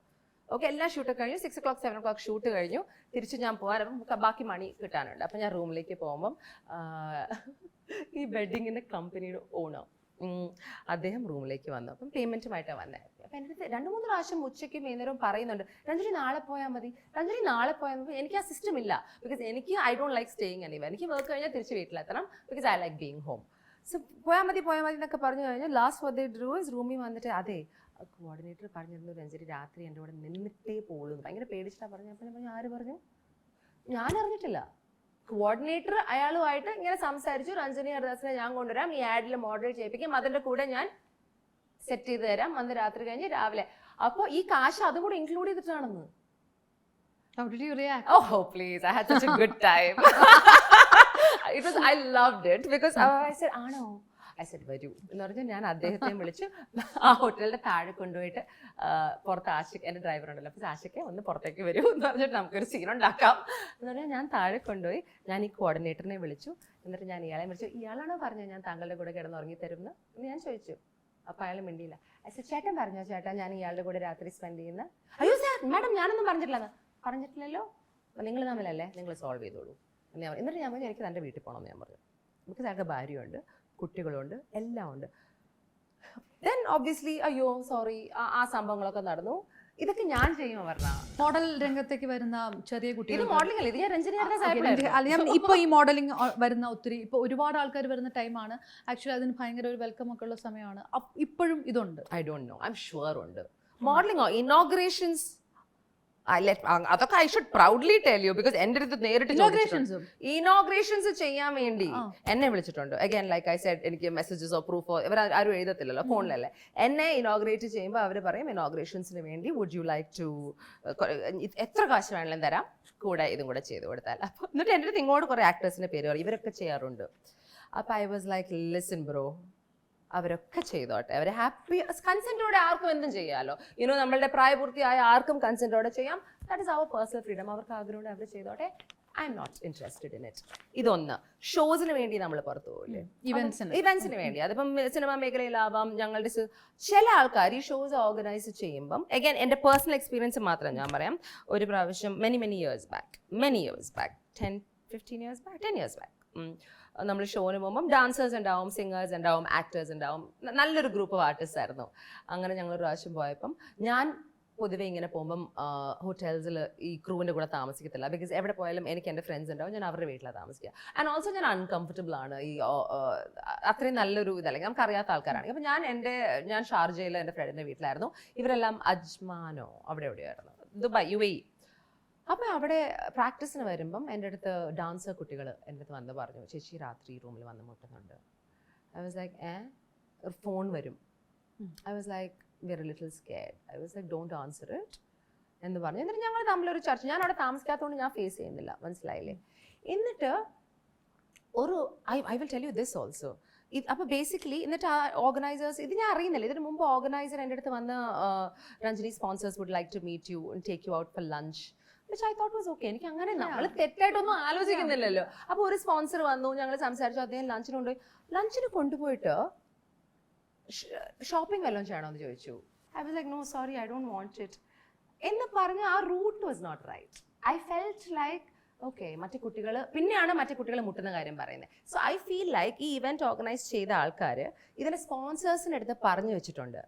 ഓക്കെ, എല്ലാ ഷൂട്ടൊക്കെ കഴിഞ്ഞു. 6 o'clock 7 o'clock ഷൂട്ട് കഴിഞ്ഞു. തിരിച്ച് ഞാൻ പോകാൻ ബാക്കി മണി കിട്ടാനുണ്ട്. അപ്പം ഞാൻ റൂമിലേക്ക് പോകുമ്പം ഈ വെഡിങ്ങിൻ്റെ കമ്പനിയുടെ ഓണർ അദ്ദേഹം റൂമിലേക്ക് വന്നു. അപ്പം പേയ്മെൻറ്റുമായിട്ടാണ് വന്നത്. അപ്പം എൻ്റെ അടുത്ത് 2-3 പ്രാവശ്യം ഉച്ചയ്ക്കും വൈകുന്നേരവും പറയുന്നുണ്ട്, രഞ്ജലി നാളെ പോയാൽ മതി, രഞ്ജലി നാളെ പോയാൽ മതി. എനിക്ക് ആ സിസ്റ്റം ഇല്ല. ബിക്കോസ് എനിക്ക് I don't like staying anyway. എനിക്ക് വർക്ക് കഴിഞ്ഞാൽ തിരിച്ച് വീട്ടിലെത്തണം. Because I like being home. So പോയാൽ മതി എന്നൊക്കെ പറഞ്ഞു കഴിഞ്ഞാൽ ലാസ്റ്റ് ഫോർ ദ ഡ്രൂസ് റൂമിൽ വന്നിട്ട് അതെ കോർഡിനേറ്റർ പറഞ്ഞിരുന്നു രഞ്ജലി രാത്രി എൻ്റെ കൂടെ നിന്നിട്ടേ പോകുള്ളൂ. ഭയങ്കര പേടിച്ചിട്ടാണ് പറഞ്ഞു. അപ്പം ഞാൻ പറഞ്ഞു ആര് പറഞ്ഞു? ഞാൻ അറിഞ്ഞിട്ടില്ല. കോർഡിനേറ്റർ അയാളുമായിട്ട് ഇങ്ങനെ സംസാരിച്ചു, രഞ്ജനി ഹരിദാസിനെ ഞാൻ കൊണ്ടുവരാം, ഈ ആഡിൽ മോഡൽ ചെയ്യിപ്പിക്കും, അതിൻ്റെ കൂടെ ഞാൻ സെറ്റ് ചെയ്ത് തരാം, അന്ന് രാത്രി കഴിഞ്ഞ് രാവിലെ. അപ്പോൾ ഈ കാശ് അതും കൂടെ include ചെയ്തിട്ടാണെന്ന്.
How did you react?
Oh please, I had such a good time. I loved it because I said ആണോ, ഐ സെഡ് വരൂ എന്ന് പറഞ്ഞാൽ ഞാൻ അദ്ദേഹത്തെ വിളിച്ച് ആ ഹോട്ടലിൻ്റെ താഴെ കൊണ്ടുപോയിട്ട് പുറത്ത് ആഷിഖ് എൻ്റെ ഡ്രൈവർ ഉണ്ടല്ലോ, അപ്പോൾ ആഷിഖെ ഒന്ന് പുറത്തേക്ക് വരൂ എന്ന് പറഞ്ഞിട്ട് നമുക്കൊരു സീൻ ഉണ്ടാക്കാം എന്ന് പറഞ്ഞാൽ ഞാൻ താഴെ കൊണ്ടുപോയി ഞാൻ ഈ കോർഡിനേറ്ററിനെ വിളിച്ചു. എന്നിട്ട് ഞാൻ ഇയാളെ വിളിച്ചു. ഇയാളാണോ പറഞ്ഞത് ഞാൻ താങ്കളുടെ കൂടെ കിടന്ന് ഉറങ്ങിത്തരും എന്ന് ഞാൻ ചോദിച്ചു. അപ്പോൾ അയാൾ മിണ്ടിയില്ല. ഐ സെഡ് ചേട്ടൻ പറഞ്ഞോ ചേട്ടാ ഞാൻ ഇയാളുടെ കൂടെ രാത്രി സ്പെൻഡ് ചെയ്യുന്ന? അയ്യോ സാർ മാഡം ഞാനൊന്നും പറഞ്ഞിട്ടില്ലല്ലോ, നിങ്ങൾ തമ്മിലല്ലേ, നിങ്ങൾ സോൾവ് ചെയ്തോളൂ എന്ന് ഞാൻ പറഞ്ഞു. എന്നിട്ട് ഞാൻ പറഞ്ഞു എനിക്ക് തൻ്റെ വീട്ടിൽ പോകണമെന്ന് ഞാൻ പറഞ്ഞു. ബിക്കോസ് അയാൾക്ക് ഭാര്യയുണ്ട്, കുട്ടികളുണ്ട്, എല്ലാം ഉണ്ട്. ദെൻ ഒബ്വിയസ്ലി അയ്യോ സോറി ആ സംഭവങ്ങളൊക്കെ നടന്നു. ഇതൊക്കെ ഞാൻ ചെയ്യുമോ പറഞ്ഞ
മോഡൽ രംഗത്തേക്ക് വരുന്ന ചെറിയ കുട്ടികൾ,
മോഡലിംഗ് അല്ല, ഇത് ഞാൻ രഞ്ജനി
ഇപ്പൊ ഈ മോഡലിംഗ് വരുന്ന ഒത്തിരി ഇപ്പൊ ഒരുപാട് ആൾക്കാർ വരുന്ന ടൈമാണ്. ആക്ച്വലി അതിന് ഭയങ്കര ഒരു വെൽക്കം ഒക്കെ ഉള്ള സമയമാണ്. ഇപ്പോഴും ഇതുണ്ട്.
I don't no, I am sure ഉണ്ട്. മോഡലിംഗ് ഇനോഗ്രേഷൻസ് അതൊക്കെ I should proudly tell you because എൻ്റെ അടുത്ത് നേരിട്ട് ഇനോഗ്രേഷൻസ് ചെയ്യാൻ വേണ്ടി എന്നെ വിളിച്ചിട്ടുണ്ട്. അഗൈൻ ലൈക്ക് ഐ സെഡ് എനിക്ക് മെസ്സേജസോ പ്രൂഫോ ഇവർ ആരും എഴുതത്തില്ലല്ലോ, ഫോണിലല്ലേ. എന്നെ ഇനോഗ്രേറ്റ് ചെയ്യുമ്പോൾ അവർ പറയും ഇനോഗ്രേഷൻസിന് വേണ്ടി വുഡ് യു ലൈക്ക് ടു എത്ര കാശ് വേണമെങ്കിലും തരാം, കൂടെ ഇതും കൂടെ ചെയ്ത് കൊടുത്താൽ. അപ്പോൾ എന്നിട്ട് എൻ്റെ അടുത്ത് ഇങ്ങോട്ട് കുറേ ആക്ടേഴ്സിൻ്റെ പേര് പറയും, ഇവരൊക്കെ ചെയ്യാറുണ്ട്. അപ്പോൾ I was like listen bro, അവരൊക്കെ ചെയ്തോട്ടെ, അവർ ഹാപ്പി കൺസെൻറ്റോടെ ആർക്കും എന്തും ചെയ്യാമല്ലോ. യുനോ നമ്മളുടെ പ്രായപൂർത്തിയായ ആർക്കും കൺസെൻറ്റോടെ ചെയ്യാം. ദാറ്റ് ഇസ് അവർ പേഴ്സണൽ ഫ്രീഡം. അവർക്ക് ആഗ്രഹമുണ്ട് അവർ ചെയ്തോട്ടെ. I'm not interested in it. ഇതൊന്ന്. ഷോസിന് വേണ്ടി നമ്മൾ പുറത്തു പോകില്ലേ, ഇവൻസിന് വേണ്ടി, അതിപ്പം സിനിമാ മേഖലയിലാവാം. ഞങ്ങളുടെ ചില ആൾക്കാർ ഈ ഷോസ് ഓർഗനൈസ് ചെയ്യുമ്പം അഗൈൻ എൻ്റെ പേഴ്സണൽ എക്സ്പീരിയൻസ് മാത്രം ഞാൻ പറയാം. ഒരു പ്രാവശ്യം many years back 10-15 years back നമ്മൾ ഷോന് പോകുമ്പം ഡാൻസേഴ്സ് ഉണ്ടാവും, സിംഗേഴ്സ് ഉണ്ടാവും, ആക്ടേഴ്സ് ഉണ്ടാവും. നല്ലൊരു ഗ്രൂപ്പ് ഓഫ് ആർട്ടിസ്റ്റ് ആയിരുന്നു. അങ്ങനെ ഞങ്ങളൊരു പ്രാവശ്യം പോയപ്പം ഞാൻ പൊതുവെ ഇങ്ങനെ പോകുമ്പം ഹോട്ടൽസിൽ ഈ ക്രൂവിൻ്റെ കൂടെ താമസിക്കത്തില്ല. ബിക്കോസ് എവിടെ പോയാലും എനിക്ക് എൻ്റെ ഫ്രണ്ട്സ് ഉണ്ടാവും, ഞാൻ അവരുടെ വീട്ടിലാണ് താമസിക്കുക. ആൻഡ് ഓൾസോ ഞാൻ അൺകംഫർട്ടബിൾ ആണ് ഈ അത്രയും നല്ലൊരു ഇതല്ലെങ്കിൽ നമുക്ക് അറിയാത്ത ആൾക്കാരാണ്. അപ്പം ഞാൻ ഷാർജയിൽ എൻ്റെ ഫ്രണ്ടിൻ്റെ വീട്ടിലായിരുന്നു. ഇവരെല്ലാം അജ്മാനോ അവിടെ എവിടെയായിരുന്നു, ദുബായ് UAE. അപ്പോൾ അവിടെ പ്രാക്ടീസിന് വരുമ്പം എൻ്റെ അടുത്ത് ഡാൻസർ കുട്ടികൾ എൻ്റെ അടുത്ത് വന്ന് പറഞ്ഞു, ചേച്ചി രാത്രി റൂമിൽ വന്ന് മുട്ടുന്നുണ്ട്. I was like, ഒരു ഫോൺ വരും. I was like, we're a little scared. I was like, don't answer it എന്ന് പറഞ്ഞു. എന്നിട്ട് ഞങ്ങൾ തമ്മിലൊരു ചർച്ച. ഞാൻ അവിടെ താമസിക്കാത്തതുകൊണ്ട് ഞാൻ ഫേസ് ചെയ്യുന്നില്ല, മനസ്സിലായില്ലേ? എന്നിട്ട് I will tell you this also. അപ്പോൾ ബേസിക്കലി എന്നിട്ട് ആ ഓർഗനൈസേഴ്സ്, ഇത് ഞാൻ അറിയുന്നില്ല, ഇതിന് മുമ്പ് ഓർഗനൈസർ എൻ്റെ അടുത്ത് വന്ന് Ranjini sponsors would like to meet you and take you out for lunch, which I thought was okay. എനിക്ക് അങ്ങനെ നമ്മൾ തെറ്റായിട്ടൊന്നും ആലോചിക്കുന്നില്ലല്ലോ. അപ്പോൾ ഒരു സ്പോൺസർ വന്നു, ഞങ്ങൾ സംസാരിച്ചു, അദ്ദേഹം ലഞ്ചിന് കൊണ്ടുപോയിട്ട് ഷോപ്പിംഗ് വല്ലതും ചെയ്യണമെന്ന് ചോദിച്ചു. I was like, no sorry, I don't want it എന്ന് പറഞ്ഞ് ആ route was not right. I felt like okay, മറ്റു കുട്ടികൾ മുട്ടുന്ന കാര്യം പറയുന്നത്. സോ ഐ ഫീൽ ലൈക്ക് ഈ ഇവന്റ് ഓർഗനൈസ് ചെയ്ത ആൾക്കാർ ഇതിന്റെ സ്പോൺസേഴ്സിൻ്റെ അടുത്ത് പറഞ്ഞു വെച്ചിട്ടുണ്ട്,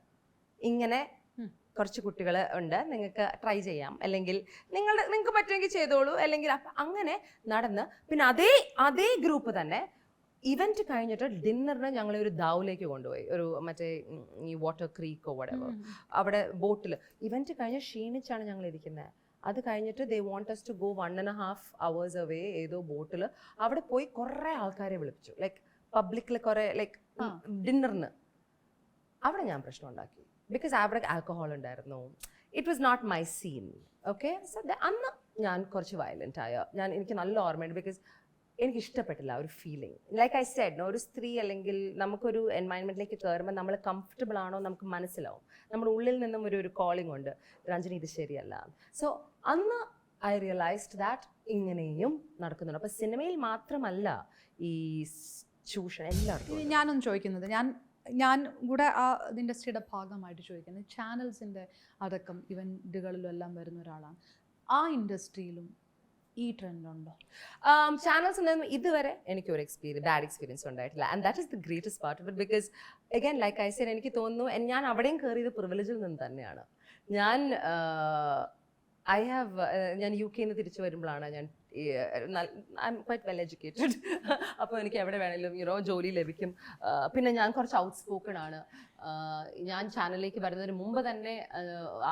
ഇങ്ങനെ കുറച്ച് കുട്ടികൾ ഉണ്ട്, നിങ്ങൾക്ക് ട്രൈ ചെയ്യാം, അല്ലെങ്കിൽ നിങ്ങൾക്ക് പറ്റുമെങ്കിൽ ചെയ്തോളൂ, അല്ലെങ്കിൽ അങ്ങനെ നടന്ന് പിന്നെ അതേ ഗ്രൂപ്പ് തന്നെ ഇവന്റ് കഴിഞ്ഞിട്ട് ഡിന്നറിന് ഞങ്ങളെ ഒരു ദാവിലേക്ക് കൊണ്ടുപോയി, ഒരു മറ്റേ ഈ വാട്ടർ ക്രീക്കോ വടവോ അവിടെ ബോട്ടിൽ. ഇവന്റ് കഴിഞ്ഞ് ക്ഷീണിച്ചാണ് ഞങ്ങൾ ഇരിക്കുന്നത്. അത് കഴിഞ്ഞിട്ട് ദേ won't us to go 1.5 hours away ഏതോ ബോട്ടിൽ. അവിടെ പോയി കുറേ ആൾക്കാരെ വിളിപ്പിച്ചു, ലൈക്ക് പബ്ലിക്കിൽ കുറേ, ലൈക്ക് ഡിന്നറിന്. അവിടെ ഞാൻ പ്രശ്നം ഉണ്ടാക്കി, ബിക്കോസ് അവിടെ ആൽക്കഹോൾ ഉണ്ടായിരുന്നു. It was not my scene. Okay, so അന്ന് ഞാൻ കുറച്ച് വയലൻ്റ് ആയ എനിക്ക് നല്ല ഓർമ്മയുണ്ട്. ബിക്കോസ് എനിക്ക് ഇഷ്ടപ്പെട്ടില്ല ഒരു ഫീലിംഗ്. ലൈക്ക് ഐ സെഡ്, ഒരു സ്ത്രീ അല്ലെങ്കിൽ നമുക്കൊരു എൻവയൺമെൻറ്റിലേക്ക് കയറുമ്പോൾ നമ്മൾ കംഫർട്ടബിൾ ആണോ നമുക്ക് മനസ്സിലാവും. നമ്മുടെ ഉള്ളിൽ നിന്നും ഒരു കോളിംഗ് ഉണ്ട്, രഞ്ജിനി ഇത് ശരിയല്ല. സോ അന്ന് ഐ റിയലൈസ്ഡ് ദാറ്റ് ഇങ്ങനെയും നടക്കുന്നുണ്ട്. അപ്പോൾ സിനിമയിൽ മാത്രമല്ല ഈ ചൂഷണം എല്ലാവർക്കും.
ഞാനൊന്ന് ചോദിക്കുന്നത്, ഞാൻ കൂടെ ആ ഇൻഡസ്ട്രിയുടെ ഭാഗമായിട്ട് ചോദിക്കുന്നത്, ചാനൽസിൻ്റെ അടക്കം ഇവൻറ്റുകളിലും എല്ലാം വരുന്ന ഒരാളാണ്. ആ ഇൻഡസ്ട്രിയിലും ഈ ട്രെൻഡ് ഉണ്ടോ?
ചാനൽസിൽ നിന്നും ഇതുവരെ എനിക്ക് ഒരു ബാഡ് എക്സ്പീരിയൻസ് ഉണ്ടായിട്ടില്ല. And that is the greatest part of it. Because again like I said, എനിക്ക് തോന്നുന്നു ഞാൻ അവിടെയും കയറിയത് പ്രിവിലേജിൽ നിന്ന് തന്നെയാണ്. ഞാൻ UK നിന്ന് തിരിച്ചു വരുമ്പോഴാണ് I M quite well educated. അപ്പോൾ എനിക്ക് എവിടെ വേണമെങ്കിലും ജോലി ലഭിക്കും. പിന്നെ ഞാൻ കുറച്ച് ഔട്ട് സ്പോക്കൺ ആണ്. ഞാൻ ചാനലിലേക്ക് വരുന്നതിന് മുമ്പ് തന്നെ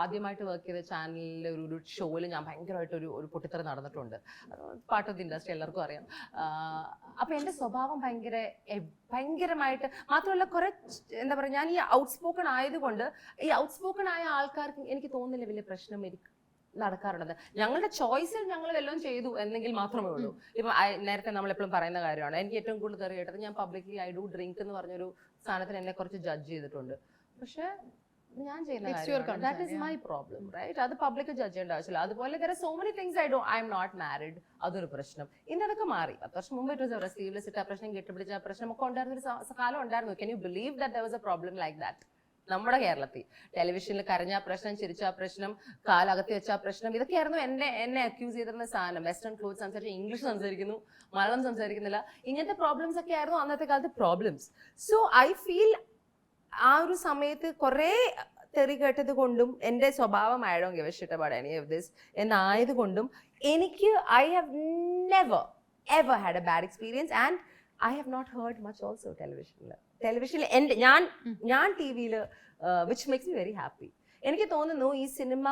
ആദ്യമായിട്ട് വർക്ക് ചെയ്ത ചാനലിലെ ഒരു ഷോയിൽ ഞാൻ ഭയങ്കരമായിട്ട് ഒരു പൊട്ടിത്തെറി നടന്നിട്ടുണ്ട്. പാർട്ട് ഓഫ് ദി ഇൻഡസ്ട്രി, എല്ലാവർക്കും അറിയാം. അപ്പോൾ എൻ്റെ സ്വഭാവം ഭയങ്കരമായിട്ട് മാത്രമല്ല, കുറേ എന്താ പറയുക, ഞാൻ ഈ ഔട്ട് സ്പോക്കൺ ആയതുകൊണ്ട് ഈ ഔട്ട് സ്പോക്കൺ ആയ ആൾക്കാർക്ക് എനിക്ക് തോന്നുന്നില്ല വലിയ പ്രശ്നം നടക്കാറുള്ളത്. ഞങ്ങളുടെ ചോയ്സിൽ ഞങ്ങൾ വല്ലതും ചെയ്തു എന്നെങ്കിൽ മാത്രമേ ഉള്ളൂ. ഇപ്പം നേരത്തെ നമ്മളെപ്പോഴും പറയുന്ന കാര്യമാണ്, എനിക്ക് ഏറ്റവും കൂടുതൽ കയറി കേട്ടത് ഞാൻ പബ്ലിക്കലി ഐ ഡു ഡ്രിങ്ക് എന്ന് പറഞ്ഞൊരു സാധനത്തിന് എന്നെ കുറച്ച് ജഡ്ജ് ചെയ്തിട്ടുണ്ട്. പക്ഷേ ഞാൻ ചെയ്യുന്ന കാര്യം that is my problem, right? അത് പബ്ലിക് ജഡ്ജ് ചെയ്യേണ്ട ആവശ്യമില്ല. അതുപോലെ there are so many things I am not married. അതൊരു പ്രശ്നം. ഇന്നതൊക്കെ മാറി. 10 വർഷം മുമ്പ് ഇറ്റ് വാസ് സ്ലീവ്ലെസ് ഇട്ട പ്രശ്നം, കെട്ടിപ്പിടിച്ച പ്രശ്നം ഒക്കെ ഉണ്ടായിരുന്നൊരു കാലം ഉണ്ടായിരുന്നു. Can you believe that there was a problem like that? നമ്മുടെ കേരളത്തിൽ ടെലിവിഷനിൽ കരഞ്ഞ പ്രശ്നം, ചിരിച്ച പ്രശ്നം, കാലകത്തി വെച്ച പ്രശ്നം, ഇതൊക്കെയായിരുന്നു എന്നെ അക്യൂസ് ചെയ്തിരുന്ന സാധനം. വെസ്റ്റേൺ ക്ലോത്ത് സംസാരിച്ച് ഇംഗ്ലീഷ് സംസാരിക്കുന്നു, മലയാളം സംസാരിക്കുന്നില്ല, ഇങ്ങനത്തെ പ്രോബ്ലംസ് ഒക്കെ ആയിരുന്നു അന്നത്തെ കാലത്ത് പ്രോബ്ലംസ്. സോ ഐ ഫീൽ ആ ഒരു സമയത്ത് കുറേ തെറി കേട്ടത് കൊണ്ടും എൻ്റെ സ്വഭാവം I don't give a shit about any of this എന്നായതുകൊണ്ടും എനിക്ക് I have never ever had a bad experience and I have not heard much also ടെലിവിഷനിൽ ഞാൻ TV-യിൽ which makes me very happy. എനിക്ക് തോന്നുന്നു ഈ സിനിമ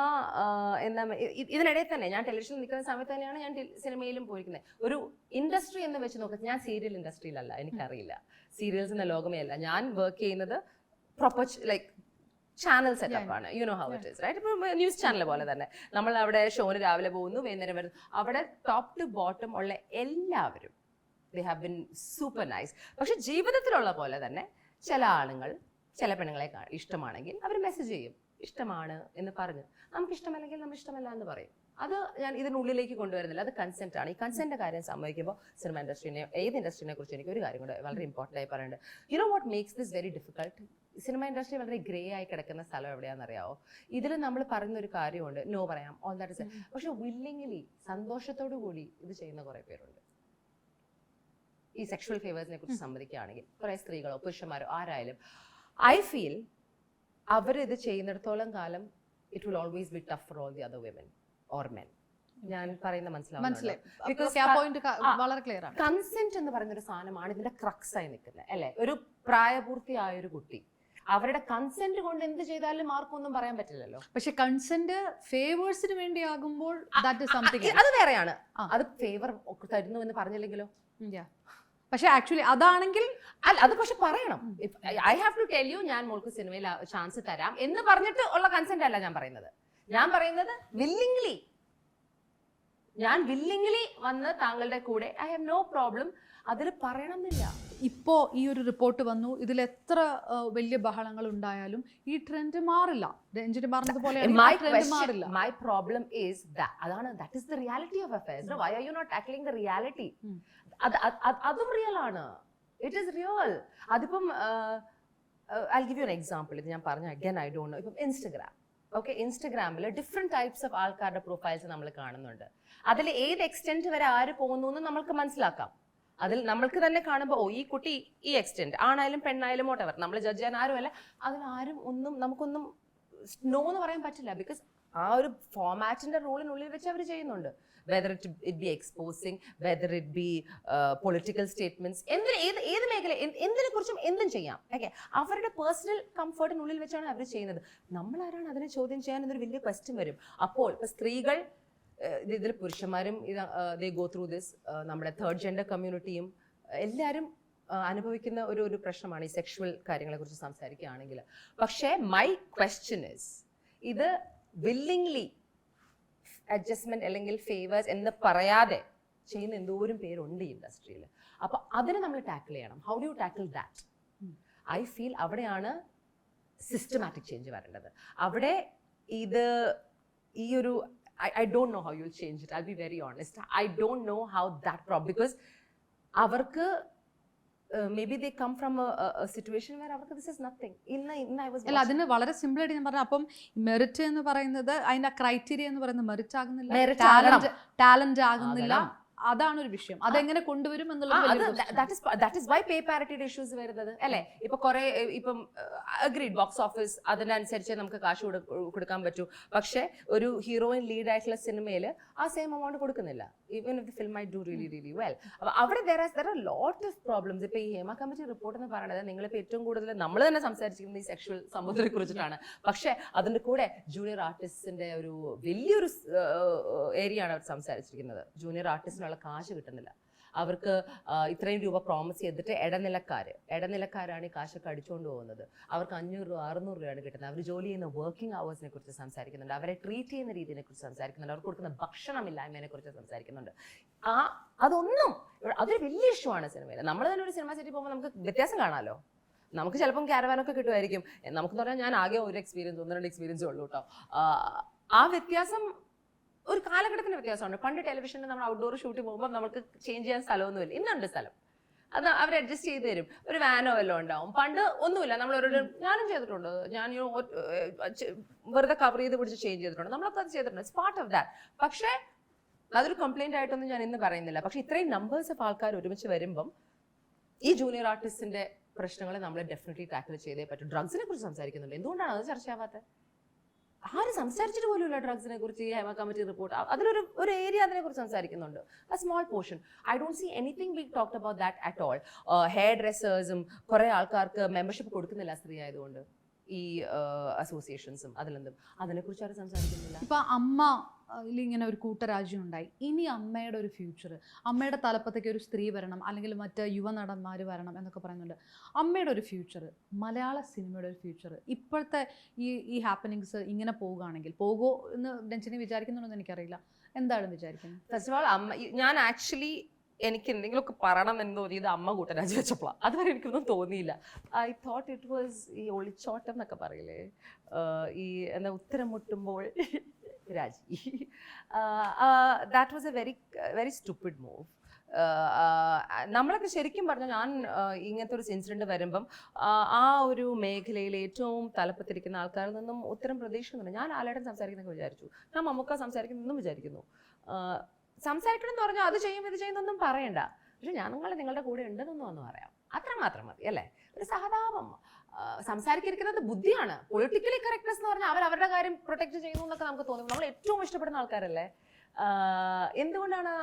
ഇതിനിടയിൽ തന്നെ ഞാൻ ടെലിവിഷനിൽ നിൽക്കുന്ന സമയത്ത് തന്നെയാണ് ഞാൻ സിനിമയിലും പോയിരിക്കുന്നത്. ഒരു ഇൻഡസ്ട്രി എന്ന് വെച്ച് നോക്കുന്നത്, ഞാൻ സീരിയൽ ഇൻഡസ്ട്രിയിലല്ല, എനിക്കറിയില്ല സീരിയൽസ് എന്ന ലോകമേ അല്ല. ഞാൻ വർക്ക് ചെയ്യുന്നത് പ്രോപ്പർ ലൈക്ക് ചാനൽ സെറ്റപ്പ് ആണ്. You know how it is, right? ഇപ്പോൾ ന്യൂസ് ചാനൽ പോലെ തന്നെ നമ്മൾ അവിടെ ഷോന് രാവിലെ പോകുന്നു, വൈകുന്നേരം വരുന്നു. അവിടെ ടോപ്പ് ടു ബോട്ടം ഉള്ള എല്ലാവരും they have been super nice. പക്ഷെ ജീവിതത്തിലുള്ള പോലെ തന്നെ ചില ആളുകൾ ചില പെണ്ണുങ്ങളെ ഇഷ്ടമാണെങ്കിൽ അവർ മെസ്സേജ് ചെയ്യും, ഇഷ്ടമാണ് എന്ന് പറഞ്ഞ്. നമുക്ക് ഇഷ്ടമല്ലെങ്കിൽ നമ്മൾ ഇഷ്ടമല്ല എന്ന് പറയും. അത് ഞാൻ ഇതിനുള്ളിലേക്ക് കൊണ്ടുവരുന്നില്ല, അത് കൺസെന്റ് ആണ്. ഈ കൺസെന്റ് കാര്യം സംഭവിക്കുമ്പോൾ സിനിമ ഇൻഡസ്ട്രീനെ, ഏത് ഇൻഡസ്ട്രീനെ കുറിച്ച് എനിക്ക് ഒരു കാര്യം കൂടെ വളരെ ഇമ്പോർട്ടൻ്റ് ആയി പറയുന്നുണ്ട്. You know what makes this very difficult? Cinema industry വളരെ ഗ്രേ ആയി കിടക്കുന്ന സ്ഥലം എവിടെയാണെന്ന് അറിയാമോ? ഇതിൽ നമ്മൾ പറയുന്ന ഒരു കാര്യമുണ്ട്, നോ പറയാം, ഓൾ ദാറ്റ് ഇസ്. പക്ഷെ വില്ലിംഗ്ലി, സന്തോഷത്തോടു കൂടി ഇത് ചെയ്യുന്ന കുറേ പേരുണ്ട്. ഈ സെക്ഷൽ ഫേവേഴ്സിനെ കുറിച്ച് സമ്മതിക്കുകയാണെങ്കിൽ കുറേ സ്ത്രീകളോ പുരുഷന്മാരോ ആരായാലും, ഐ ഫീൽ അവരിത് ചെയ്യുന്നിടത്തോളം കാലം it will always be tough for all the other women or men. ഞാൻ പറയുന്ന
മനസ്സിലായി.
മനസ്സിലാവും.
പോയിന്റ് വളരെ ക്ലിയർ ആണ്.
കൺസെന്റ് എന്ന് പറയുന്ന ഒരു സാധനമാണ് ഇതിന്റെ ക്രക്സ് ആയി നിൽക്കുന്നത് അല്ലെ. ഒരു പ്രായപൂർത്തിയായ ഒരു കുട്ടി അവരുടെ കൺസെന്റ് കൊണ്ട് എന്ത് ചെയ്താലും ആർക്കൊന്നും പറയാൻ പറ്റില്ലല്ലോ.
പക്ഷെ കൺസെന്റ് ഫേവേഴ്സിന് വേണ്ടി ആകുമ്പോൾ ദാറ്റ് ഇസ് സംതിങ്.
അത് വേറെയാണ്. അത് ഫേവർ തരുന്നു എന്ന് പറഞ്ഞില്ലെങ്കിലോ.
പക്ഷെ ആക്ച്വലി അതാണെങ്കിൽ
അത് പക്ഷെ പറയണം. I have to tell you, ഞാൻ മോൾക്ക് സിനിമയിൽ ചാൻസ് തരാം എന്ന് പറഞ്ഞിട്ട് ഉള്ള കൺസെന്റ് അല്ല ഞാൻ പറയുന്നത്. ഞാൻ പറയുന്നത് വില്ലിംഗ്ലി, ഞാൻ വില്ലിംഗ്ലി വന്ന് താങ്കളുടെ കൂടെ, ഐ ഹാവ് നോ പ്രോബ്ലം. അതിൽ പറയണമെന്നില്ല.
ഇപ്പോ ഈ ഒരു റിപ്പോർട്ട് വന്നു, ഇതിൽ എത്ര വലിയ ബഹളങ്ങൾ ഉണ്ടായാലും ഈ ട്രെൻഡ് മാറില്ല. രഞ്ജിനി പറഞ്ഞതുപോലെ മാറില്ല.
മൈ പ്രോബ്ലം ഈസ് അതാണ്, that is the reality of affairs. Why are you not tackling the reality? അതും റിയൽ ആണ്. It is real. അതിപ്പം I give you an example. ഇത് ഞാൻ പറഞ്ഞ അഗൈൻ ഐ ഡോണ്ട് നോ. ഇപ്പം ഇൻസ്റ്റഗ്രാം, ഓക്കെ, ഇൻസ്റ്റഗ്രാമിൽ different types of ആൾക്കാരുടെ profiles നമ്മൾ കാണുന്നുണ്ട്. അതിൽ ഏത് എക്സ്റ്റെന്റ് വരെ ആര് പോകുന്നു എന്ന് നമ്മൾക്ക് മനസ്സിലാക്കാം. അതിൽ നമ്മൾക്ക് തന്നെ കാണുമ്പോൾ ഈ കുട്ടി ഈ എക്സ്റ്റെന്റ്, ആണായാലും പെണ്ണായാലും whatever, നമ്മൾ ജഡ്ജ് ചെയ്യാൻ ആരുമല്ല. അതിലാരും നമുക്കൊന്നും നോ എന്ന് പറയാൻ പറ്റില്ല. ബിക്കോസ് ആ ഒരു ഫോമാറ്റിന്റെ റൂളിനുള്ളിൽ വെച്ച് അവർ ചെയ്യുന്നുണ്ട്. Whether it be exposing, whether it be political statements, ഏത് മേഖല, എന്തിനെ കുറിച്ചും എന്തും ചെയ്യാം. ഓക്കെ, അവരുടെ പേഴ്സണൽ കംഫർട്ടിനുള്ളിൽ വെച്ചാണ് അവർ ചെയ്യുന്നത്. നമ്മളാരാണ് അതിനെ ചോദ്യം ചെയ്യാൻ എന്നൊരു വലിയ ക്വസ്റ്റ്യൻ വരും. അപ്പോൾ ഇപ്പൊ സ്ത്രീകൾ, ഇതിൽ പുരുഷന്മാരും ദേ ഗോ ത്രൂ ദിസ്, നമ്മുടെ തേർഡ് ജെൻഡർ കമ്മ്യൂണിറ്റിയും എല്ലാവരും അനുഭവിക്കുന്ന ഒരു പ്രശ്നമാണ് ഈ സെക്ഷുവൽ കാര്യങ്ങളെ കുറിച്ച് സംസാരിക്കുകയാണെങ്കിൽ. പക്ഷേ മൈ ക്വസ്റ്റ്യൻ ഇസ്, ഇത് വില്ലിംഗ്ലി അഡ്ജസ്റ്റ്മെന്റ് അല്ലെങ്കിൽ ഫേവേഴ്സ് എന്ന് പറയാതെ ചെയ്യുന്ന എന്തോരം പേരുണ്ട് ഈ ഇൻഡസ്ട്രിയിൽ. അപ്പൊ അതിനെ നമ്മൾ ടാക്കിൾ ചെയ്യണം. How do you tackle that? I feel അവിടെയാണ് സിസ്റ്റമാറ്റിക് ചേഞ്ച് വരേണ്ടത്. അവിടെ ഈ ഒരു I don't know how you'll change it. I'll be very honest. I don't know how that problem, because avarku maybe they come from a situation where avarku this is nothing. Inna I was
അല്ല, അതിന് വളരെ simple ആയിട്ട് ഞാൻ പറഞ്ഞു. അപ്പം merit എന്ന് പറയുന്നത്, അതിന്റെ ക്രൈറ്റീരിയ എന്ന് പറയുന്നത് മെറിറ്റ് ആകുന്നില്ല, ടാലന്റ് ആകുന്നില്ല. അതാണ് ഒരു വിഷയം. അതെങ്ങനെ കൊണ്ടുവരും
that is why pay parity issues വരുന്നത് അല്ലേ. ഇപ്പൊ കുറെ ഇപ്പം അഗ്രീഡ് ബോക്സ് ഓഫീസ് അതിനനുസരിച്ച് നമുക്ക് കാശ് കൊടുക്കാൻ പറ്റൂ. പക്ഷെ ഒരു ഹീറോയിൻ ലീഡ് ആയിട്ടുള്ള സിനിമയിൽ ആ സെയിം എമൗണ്ട് കൊടുക്കുന്നില്ല. Even if the film might do really well. അവിടെ there are lot of problems. ഇപ്പൊ ഈ ഹേമ കമ്മിറ്റി റിപ്പോർട്ട് എന്ന് പറയുന്നത്, നിങ്ങളിപ്പോ ഏറ്റവും കൂടുതൽ നമ്മൾ തന്നെ സംസാരിച്ചിരിക്കുന്നത് ഈ സെക്ഷൽ സംഭവത്തിനെ കുറിച്ചിട്ടാണ്. പക്ഷെ അതിന്റെ കൂടെ ജൂനിയർ ആർട്ടിസ്റ്റിന്റെ ഒരു വലിയൊരു ഏരിയ ആണ് അവർ സംസാരിച്ചിരിക്കുന്നത്. ജൂനിയർ ആർട്ടിസ്റ്റിനുള്ള കാശ് കിട്ടുന്നില്ല. അവർക്ക് ഇത്രയും രൂപ പ്രോമിസ് ചെയ്തിട്ട് ഇടനിലക്കാരാണ് ഈ കാശൊക്കെ അടിച്ചുകൊണ്ട് പോകുന്നത്. അവർക്ക് 500 രൂപ 600 രൂപയാണ് കിട്ടുന്നത്. അവർ ജോലി ചെയ്യുന്ന വർക്കിംഗ് അവേഴ്സിനെ കുറിച്ച് സംസാരിക്കുന്നുണ്ട്. അവരെ ട്രീറ്റ് ചെയ്യുന്ന രീതിയെ കുറിച്ച് സംസാരിക്കുന്നുണ്ട്. അവർക്ക് കൊടുക്കുന്ന ഭക്ഷണമില്ലായ്മയെ കുറിച്ച് സംസാരിക്കുന്നുണ്ട്. അതൊരു വലിയ ഇഷ്യൂ ആണ് സിനിമയിൽ. നമ്മൾ തന്നെ ഒരു സിനിമ സെറ്റിൽ പോകുമ്പോൾ നമുക്ക് വ്യത്യാസം കാണാമല്ലോ. നമുക്ക് ചിലപ്പം ക്യാരവാനൊക്കെ കിട്ടുമായിരിക്കും. നമുക്കെന്ന് പറഞ്ഞാൽ ഞാൻ ആകെ ഒരു എക്സ്പീരിയൻസ്, 1-2 എക്സ്പീരിയൻസേ ഉള്ളൂ കേട്ടോ. ആ വ്യത്യാസം ഒരു കാലഘട്ടത്തിന്റെ വ്യത്യാസമുണ്ട്. പണ്ട് ടെലിവിഷനിൽ നമ്മൾ ഔട്ട്ഡോർ ഷൂട്ട് പോകുമ്പോൾ നമുക്ക് ചേഞ്ച് ചെയ്യാൻ സ്ഥലമൊന്നുമില്ല. ഇന്നുണ്ട് സ്ഥലം. അത് അവർ അഡ്ജസ്റ്റ് ചെയ്ത് തരും. ഒരു വാനോ വല്ലതും ഉണ്ടാവും. പണ്ട് ഒന്നുമില്ല. ഞാനും ചെയ്തിട്ടുണ്ട്. ഞാൻ വെറുതെ കവർ ചെയ്ത് പിടിച്ച് ചേഞ്ച് ചെയ്തിട്ടുണ്ട്. നമ്മളൊക്കെ അത് ചെയ്തിട്ടുണ്ട്. It's part of that. പക്ഷേ അതൊരു കംപ്ലൈന്റ് ആയിട്ടൊന്നും ഞാൻ ഇന്ന് പറയുന്നില്ല. പക്ഷെ ഇത്രയും നമ്പേഴ്സ് ഓഫ് ആൾക്കാർ ഒരുമിച്ച് വരുമ്പം ഈ ജൂനിയർ ആർട്ടിസ്റ്റിന്റെ പ്രശ്നങ്ങളെ നമ്മൾ ഡെഫിനറ്റ്ലി ടാക്കിൾ ചെയ്തേ പറ്റും. ഡ്രഗ്സിനെ കുറിച്ച് സംസാരിക്കുന്നുണ്ട്. എന്തുകൊണ്ടാണ് അത് ചർച്ചയാവാത്തത്? ആരും സംസാരിച്ചിട്ട് പോലുമില്ല ഡ്രഗ്സിനെ കുറിച്ച്. ഹേമ കമ്മിറ്റി റിപ്പോർട്ട് അതിലൊരു ഏരിയ അതിനെ കുറിച്ച് സംസാരിക്കുന്നുണ്ട്. a small portion. I don't see anything being talked about that at all. Hair ഡ്രസ്സേഴ്സും കുറെ ആൾക്കാർക്ക് മെമ്പർഷിപ്പ് കൊടുക്കുന്നില്ല സ്ത്രീ ആയതുകൊണ്ട്. ഈ അസോസിയേഷൻസും അതിനെക്കുറിച്ച് ആരും സംസാരിക്കുന്നില്ല.
ഇപ്പൊ അമ്മ ഇങ്ങനെ ഒരു കൂട്ടരാജ്യം ഉണ്ടായി. ഇനി അമ്മയുടെ ഒരു ഫ്യൂച്ചർ, അമ്മയുടെ തലപ്പത്തേക്ക് ഒരു സ്ത്രീ വരണം, അല്ലെങ്കിൽ മറ്റ് യുവനടന്മാർ വരണം എന്നൊക്കെ പറയുന്നുണ്ട്. അമ്മയുടെ ഒരു ഫ്യൂച്ചർ, മലയാള സിനിമയുടെ ഒരു ഫ്യൂച്ചർ, ഇപ്പോഴത്തെ ഈ ഹാപ്പനിങ്സ് ഇങ്ങനെ പോവുകയാണെങ്കിൽ പോകുമോ എന്ന് രഞ്ജിനി വിചാരിക്കുന്നുണ്ടെന്ന് എനിക്കറിയില്ല. എന്താണ് വിചാരിക്കുന്നത്?
ഫസ്റ്റ് ഓഫ് ഓൾ ഞാൻ ആക്ച്വലി എനിക്ക് എന്തെങ്കിലുമൊക്കെ പറയണം എന്ന് തോന്നിയത് അമ്മ കൂട്ടരാജി വെച്ചപ്പോഴാണ്. അതുവരെ എനിക്കൊന്നും തോന്നിയില്ല. ഐ തോട്ട് ഇറ്റ് വാസ് ഈ ഒളിച്ചോട്ടം എന്നൊക്കെ പറയില്ലേ, ഈ എന്താ ഉത്തരം മുട്ടുമ്പോൾ രാജി. That was A very stupid move. നമ്മളൊക്കെ ശരിക്കും പറഞ്ഞാൽ, ഞാൻ ഇങ്ങനത്തെ ഒരു ഇൻസിഡന്റ് വരുമ്പം ആ ഒരു മേഖലയിൽ ഏറ്റവും തലപ്പത്തിരിക്കുന്ന ആൾക്കാരിൽ നിന്നും ഉത്തരം പ്രതീക്ഷിക്കുന്നുണ്ട്. ഞാൻ ആലേട്ടൻ സംസാരിക്കുന്നൊക്കെ വിചാരിച്ചു, ഞാൻ മമ്മൂക്ക സംസാരിക്കുന്നതെന്നും വിചാരിക്കുന്നു. സംസാരിക്കണം എന്ന് പറഞ്ഞാൽ അത് ചെയ്യും ഇത് ചെയ്യുന്നൊന്നും പറയണ്ട. പക്ഷെ നിങ്ങളുടെ കൂടെ ഉണ്ടെന്നൊന്നും ഒന്ന് പറയാം, അത്രമാത്രം മതി അല്ലേ? ഒരു സഹതാപം. സംസാരിക്കുന്നത് ബുദ്ധിയാണ്. പൊളിറ്റിക്കലി കറക്റ്റ്നെസ് എന്ന് പറഞ്ഞാൽ അവരുടെ കാര്യം പ്രൊട്ടക്ട് ചെയ്യുന്നു എന്നൊക്കെ നമുക്ക് തോന്നും. നമ്മൾ ഏറ്റവും ഇഷ്ടപ്പെടുന്ന ആൾക്കാരല്ലേ. എന്തുകൊണ്ടാണ്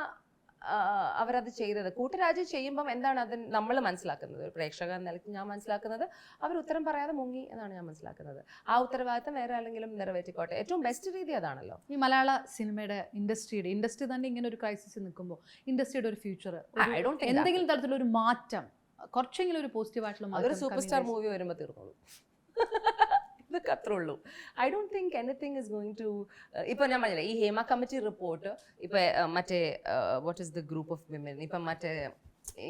അവരത് ചെയ്തത്? കൂട്ടരാജ്യം ചെയ്യുമ്പം എന്താണ് അത് നമ്മൾ മനസ്സിലാക്കുന്നത്? ഒരു പ്രേക്ഷക എന്ന നിലയ്ക്ക് ഞാൻ മനസ്സിലാക്കുന്നത് അവർ ഉത്തരം പറയാതെ മുങ്ങി എന്നാണ് ഞാൻ മനസ്സിലാക്കുന്നത്. ആ ഉത്തരവാദിത്തം വേറെ ആരെങ്കിലും നിറവേറ്റിക്കോട്ടെ. ഏറ്റവും ബെസ്റ്റ് രീതി അതാണല്ലോ.
ഈ മലയാള സിനിമയുടെ ഇൻഡസ്ട്രി തന്നെ ഇങ്ങനെ ഒരു ക്രൈസിസ് നിൽക്കുമ്പോൾ ഇൻഡസ്ട്രിയുടെ ഒരു ഫ്യൂച്ചർ, എന്തെങ്കിലും തരത്തിലുള്ള ഒരു മാറ്റം, കുറച്ചെങ്കിലും ഒരു പോസിറ്റീവ് ആയിട്ടുള്ള മാറ്റം,
ഒരു സൂപ്പർ സ്റ്റാർ മൂവി വരുമ്പോൾ തീർന്നോളൂ. ഇതൊക്കെ അത്രേ ഉള്ളൂ. I don't think anything is going to. ഇപ്പം ഞാൻ പറഞ്ഞില്ലേ, ഈ ഹേമ കമ്മിറ്റി റിപ്പോർട്ട് ഇപ്പം മറ്റേ what is the group of women, ഇപ്പം മറ്റേ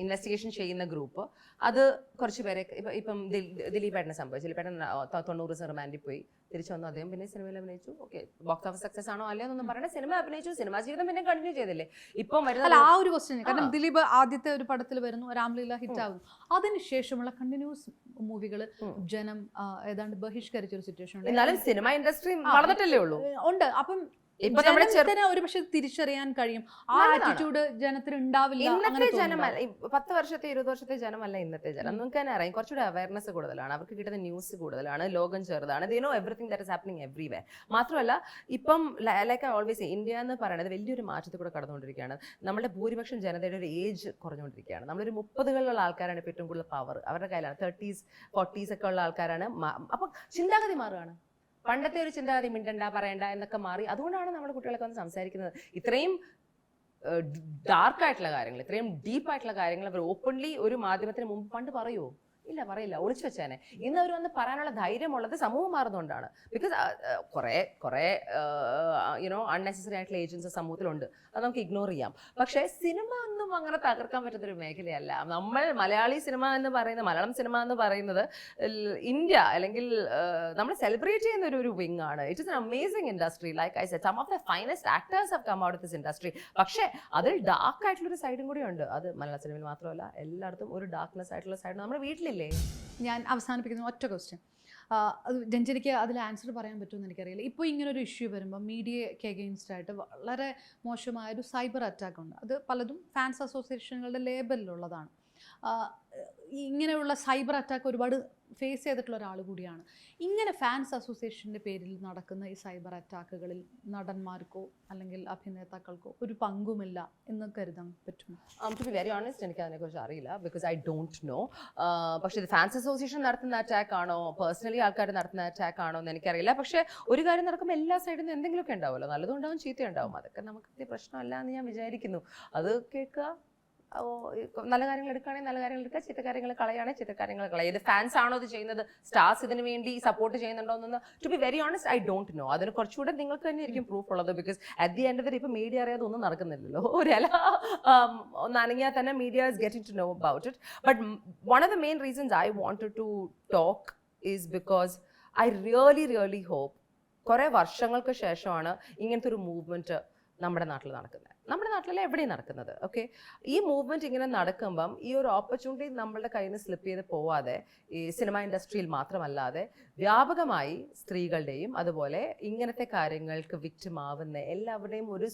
ഇൻവെസ്റ്റിഗേഷൻ ചെയ്യുന്ന ഗ്രൂപ്പ്, അത് കുറച്ച് പേരെ ഇപ്പം ദിലീപേട്ടനെ സംഭവിച്ചു. ദിലീപേട്ടൻ 90 റിമാൻഡിൽ പോയി തിരിച്ചു വന്നു. അദ്ദേഹം പിന്നെ സിനിമയിൽ അഭിനയിച്ചു. ഓക്കെ, ബോക്സ് ഓഫീസ് സക്സസ് ആണോ അല്ലയോ എന്നൊന്നും പറയണേ, സിനിമ അഭിനയിച്ചു, സിനിമാ ജീവിതം പിന്നെ കണ്ടിന്യൂ ചെയ്തില്ലേ. ഇപ്പം വരുന്ന
ആ ഒരു ക്വസ്റ്റ്യൻ, കാരണം ദിലീപ് ആദ്യത്തെ ഒരു പടത്തിൽ വരുന്നു, രാംലീല ഹിറ്റ് ആകുന്നു, അതിനുശേഷമുള്ള കണ്ടിന്യൂസ് മൂവികൾ ജനം ഏതാണ്ട് ബഹിഷ്കരിച്ച ഒരു സിറ്റുവേഷൻ ഉണ്ട്.
എന്നാലും സിനിമ ഇൻഡസ്ട്രി വളർന്നിട്ടല്ലേ ഉള്ളൂ.
ഉണ്ട്. അപ്പം ഒരു പക്ഷെ തിരിച്ചറിയാൻ കഴിയും, ആ ആറ്റിറ്റ്യൂഡ് ജനത്തിന് ഉണ്ടാവില്ല.
ഇന്നത്തെ ജനമല്ല, 10 വർഷത്തെ 20 വർഷത്തെ ജനമല്ല ഇന്നത്തെ ജനം. നമുക്ക് തന്നെ അറിയാം, കുറച്ചുകൂടെ അവയർനെസ് കൂടുതലാണ്, അവർക്ക് കിട്ടുന്ന ന്യൂസ് കൂടുതലാണ്, ലോകം ചെറുതാണ്, they know everything that is happening everywhere. മാത്രമല്ല ഇപ്പം ലൈക്ക് ഐ ഓൾവേസ് ഇന്ത്യ എന്ന് പറയുന്നത് വലിയൊരു മാറ്റത്തിൽ കൂടെ കടന്നുകൊണ്ടിരിക്കുകയാണ്. നമ്മുടെ ഭൂരിപക്ഷം ജനതയുടെ ഒരു ഏജ് കുറഞ്ഞുകൊണ്ടിരിക്കുകയാണ്. നമ്മളൊരു 30കളിലുള്ള ആൾക്കാരാണ് ഇപ്പോൾ ഏറ്റവും കൂടുതൽ പവർ അവരുടെ കയ്യിലാണ്. 30s 40s ഒക്കെ ഉള്ള ആൾക്കാരാണ്. അപ്പം ചിന്താഗതി മാറുകയാണ്. പണ്ടത്തെ ഒരു ചിന്താഗതി മിണ്ടണ്ട പറയണ്ട എന്നൊക്കെ മാറി. അതുകൊണ്ടാണ് നമ്മുടെ കുട്ടികളൊക്കെ വന്ന് സംസാരിക്കുന്നത്. ഇത്രയും ഡാർക്കായിട്ടുള്ള കാര്യങ്ങൾ, ഇത്രയും ഡീപ്പായിട്ടുള്ള കാര്യങ്ങൾ അവർ ഓപ്പൺലി ഒരു മാധ്യമത്തിന് മുമ്പ് പണ്ട് പറയുമോ? ഇല്ല, പറയില്ല, ഒളിച്ചു വെച്ചേനെ. ഇന്ന് അവർ വന്ന് പറയാനുള്ള ധൈര്യമുള്ളത് സമൂഹം മാറുന്നതുകൊണ്ടാണ്. ബിക്കോസ് കുറേ യുനോ അൺനെസസറി ആയിട്ടുള്ള ഏജൻസ് സമൂഹത്തിലുണ്ട്, അത് നമുക്ക് ഇഗ്നോർ ചെയ്യാം. പക്ഷേ സിനിമ ഒന്നും അങ്ങനെ തകർക്കാൻ പറ്റുന്നൊരു മേഖലയല്ല. നമ്മൾ മലയാളി സിനിമ എന്ന് പറയുന്നത്, മലയാളം സിനിമ എന്ന് പറയുന്നത് ഇന്ത്യ അല്ലെങ്കിൽ നമ്മൾ സെലിബ്രേറ്റ് ചെയ്യുന്ന ഒരു വിങ് ആണ്. It is an amazing industry. Like I said, some of the finest actors have come out of this industry. പക്ഷേ അതിൽ ഡാർക്ക് ആയിട്ടുള്ളൊരു സൈഡും കൂടി ഉണ്ട്. അത് മലയാള സിനിമയിൽ മാത്രമല്ല, എല്ലായിടത്തും ഒരു ഡാർക്ക്നെസ് ആയിട്ടുള്ള സൈഡ് നമ്മുടെ വീട്ടിലില്ലേ.
ഞാൻ അവസാനിപ്പിക്കുന്ന ഒറ്റ ക്വസ്റ്റ്യൻ, അത് രഞ്ജനിക്ക് അതിൽ ആൻസർ പറയാൻ പറ്റുമെന്ന് എനിക്കറിയില്ല. ഇപ്പോൾ ഇങ്ങനൊരു ഇഷ്യൂ വരുമ്പോൾ മീഡിയയ്ക്ക് അഗെയിൻസ്റ്റ് ആയിട്ട് വളരെ മോശമായൊരു സൈബർ അറ്റാക്ക് ഉണ്ട്. അത് പലതും ഫാൻസ് അസോസിയേഷനുകളുടെ ലേബലിലുള്ളതാണ്. ഇങ്ങനെയുള്ള സൈബർ അറ്റാക്ക് ഒരുപാട് ഫേസ് ചെയ്തിട്ടുള്ള ഒരാൾ കൂടിയാണ്. ഇങ്ങനെ ഫാൻസ് അസോസിയേഷൻ്റെ പേരിൽ നടക്കുന്ന ഈ സൈബർ അറ്റാക്കുകളിൽ നടന്മാർക്കോ അല്ലെങ്കിൽ അഭിനേതാക്കൾക്കോ ഒരു പങ്കുമില്ല എന്ന് കരുതാൻ പറ്റും?
ടു ബി വെരി ഓണസ്റ്റ്, എനിക്ക് അതിനെക്കുറിച്ച് അറിയില്ല, ബിക്കോസ് ഐ ഡോണ്ട് നോ. പക്ഷേ ഇത് ഫാൻസ് അസോസിയേഷൻ നടത്തുന്ന അറ്റാക്ക് ആണോ, പേഴ്സണലി ആൾക്കാർ നടത്തുന്ന അറ്റാക്ക് ആണോ എന്ന് എനിക്കറിയില്ല. പക്ഷേ ഒരു കാര്യം നടക്കുമ്പോൾ എല്ലാ സൈഡിൽ നിന്ന് എന്തെങ്കിലുമൊക്കെ ഉണ്ടാവുമല്ലോ, നല്ലതുണ്ടാവും ചീത്തയുണ്ടാവും. അതൊക്കെ നമുക്ക് പ്രശ്നമല്ല എന്ന് ഞാൻ വിചാരിക്കുന്നു. അത് കേൾക്കുക, നല്ല കാര്യങ്ങൾ എടുക്കുകയാണെങ്കിൽ നല്ല കാര്യങ്ങൾ എടുക്കുക, ചീത്ത കാര്യങ്ങൾ കളയുകയാണെങ്കിൽ ചീത്ത കാര്യങ്ങൾ കളയുക. ഇത് ഫാൻസ് ആണോ ഇത് ചെയ്യുന്നത്, സ്റ്റാർസ് ഇതിന് വേണ്ടി സപ്പോർട്ട് ചെയ്യുന്നുണ്ടോ എന്ന് to be very honest I don't know. അതിന് കുറച്ചുകൂടെ നിങ്ങൾക്ക് തന്നെ ആയിരിക്കും പ്രൂഫ് ഉള്ളത്. Because at the end of the day ഇപ്പോൾ മീഡിയ അറിയാതെ ഒന്നും നടക്കുന്നില്ലല്ലോ. ഒരല ഒന്നനങ്ങിയാൽ തന്നെ media is getting to know about it. But one of the main reasons I wanted to talk is because I really hope കുറേ വർഷങ്ങൾക്ക് ശേഷമാണ് ഇങ്ങനത്തെ ഒരു മൂവ്മെൻറ്റ് നമ്മുടെ നാട്ടിൽ നടക്കുന്നത്. നമ്മുടെ നാട്ടിലല്ല എവിടെയും നടക്കുന്നത്. ഓക്കെ, ഈ മൂവ്മെൻറ്റ് ഇങ്ങനെ നടക്കുമ്പം ഈ ഒരു ഓപ്പർച്യൂണിറ്റി നമ്മളുടെ കയ്യിൽ നിന്ന് സ്ലിപ്പ് ചെയ്ത് പോവാതെ, ഈ സിനിമ ഇൻഡസ്ട്രിയിൽ മാത്രമല്ലാതെ വ്യാപകമായി സ്ത്രീകളുടെയും അതുപോലെ ഇങ്ങനത്തെ കാര്യങ്ങൾക്ക് വിക്ടിം ആവുന്ന എല്ലാവരുടെയും ഒരു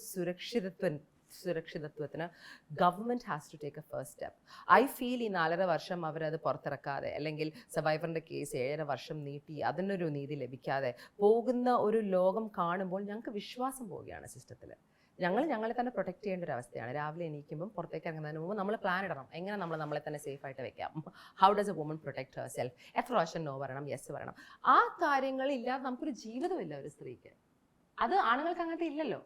സുരക്ഷിതത്വത്തിന് government has to take a first step. I feel ഈ 4.5 വർഷം അവരത് പുറത്തിറക്കാതെ, അല്ലെങ്കിൽ സർവൈവറിൻ്റെ കേസ് 7.5 വർഷം നീട്ടി അതിനൊരു നീതി ലഭിക്കാതെ പോകുന്ന ഒരു ലോകം കാണുമ്പോൾ ഞങ്ങൾക്ക് വിശ്വാസം പോവുകയാണ് സിസ്റ്റത്തിൽ. ഞങ്ങളെ തന്നെ പ്രൊട്ടക്ട് ചെയ്യേണ്ട ഒരു അവസ്ഥയാണ്. രാവിലെ എണീക്കുമ്പം പുറത്തേക്ക് ഇറങ്ങുന്നതിന് മുമ്പ് നമ്മൾ പ്ലാൻ ഇടണം, എങ്ങനെ നമ്മളെ തന്നെ സേഫ് ആയിട്ട് വെക്കാം. How does A woman protect her self, എത്ര പ്രാവശ്യം നോ പറയണം, യെസ് പറയണം. ആ കാര്യങ്ങളില്ലാതെ നമുക്കൊരു ജീവിതമില്ല ഒരു സ്ത്രീക്ക്. അത് ആണുങ്ങൾക്ക് അങ്ങനത്തെ ഇല്ലല്ലോ.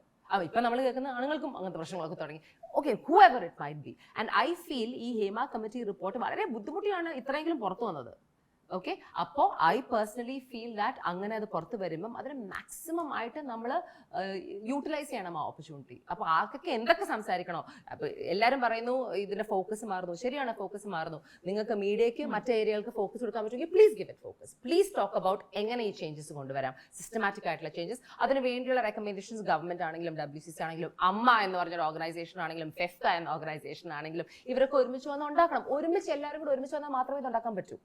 ഇപ്പം നമ്മൾ കേൾക്കുന്ന ആണുങ്ങൾക്കും അങ്ങനത്തെ പ്രശ്നങ്ങളൊക്കെ തുടങ്ങി. Okay, who ever it might be. And I feel ഈ ഹേമ കമ്മിറ്റി റിപ്പോർട്ട് വളരെ ബുദ്ധിമുട്ടിയാണ് ഇത്രയെങ്കിലും പുറത്തു വന്നത്. ഓക്കെ, അപ്പോൾ ഐ പേഴ്സണലി ഫീൽ ദാറ്റ് അങ്ങനെ അത് പുറത്ത് വരുമ്പം അതിന് മാക്സിമം ആയിട്ട് നമ്മൾ യൂട്ടിലൈസ് ചെയ്യണം ആ ഓപ്പർച്യൂണിറ്റി. അപ്പോൾ ആർക്കൊക്കെ എന്തൊക്കെ സംസാരിക്കണോ, അപ്പോൾ എല്ലാവരും പറയുന്നു ഇതിൻ്റെ ഫോക്കസ് മാറുന്നു. ശരിയാണ്, ഫോക്കസ് മാറുന്നു. നിങ്ങൾക്ക് മീഡിയയ്ക്ക് മറ്റേ ഏരിയകൾക്ക് ഫോക്കസ് കൊടുക്കാൻ പറ്റുമെങ്കിൽ please give it focus. Please talk about എങ്ങനെ ഈ ചേഞ്ചസ് കൊണ്ടുവരാം, സിസ്റ്റമാറ്റിക് ആയിട്ടുള്ള ചേഞ്ചസ്. അതിന് വേണ്ടിയുള്ള റെക്കമെൻഡേഷൻസ് ഗവൺമെന്റ് ആണെങ്കിലും WCC ആണെങ്കിലും അമ്മ എന്ന് പറഞ്ഞൊരു ഓർഗനൈസേഷൻ ആണെങ്കിലും ഫെഫ്ക എന്ന ഓർഗനൈസേഷൻ ആണെങ്കിലും ഇവരൊക്കെ ഒരുമിച്ച് വന്ന് ഉണ്ടാക്കണം. എല്ലാവരും കൂടെ ഒരുമിച്ച് വന്നാൽ മാത്രമേ ഇത് ഉണ്ടാക്കാൻ പറ്റൂ.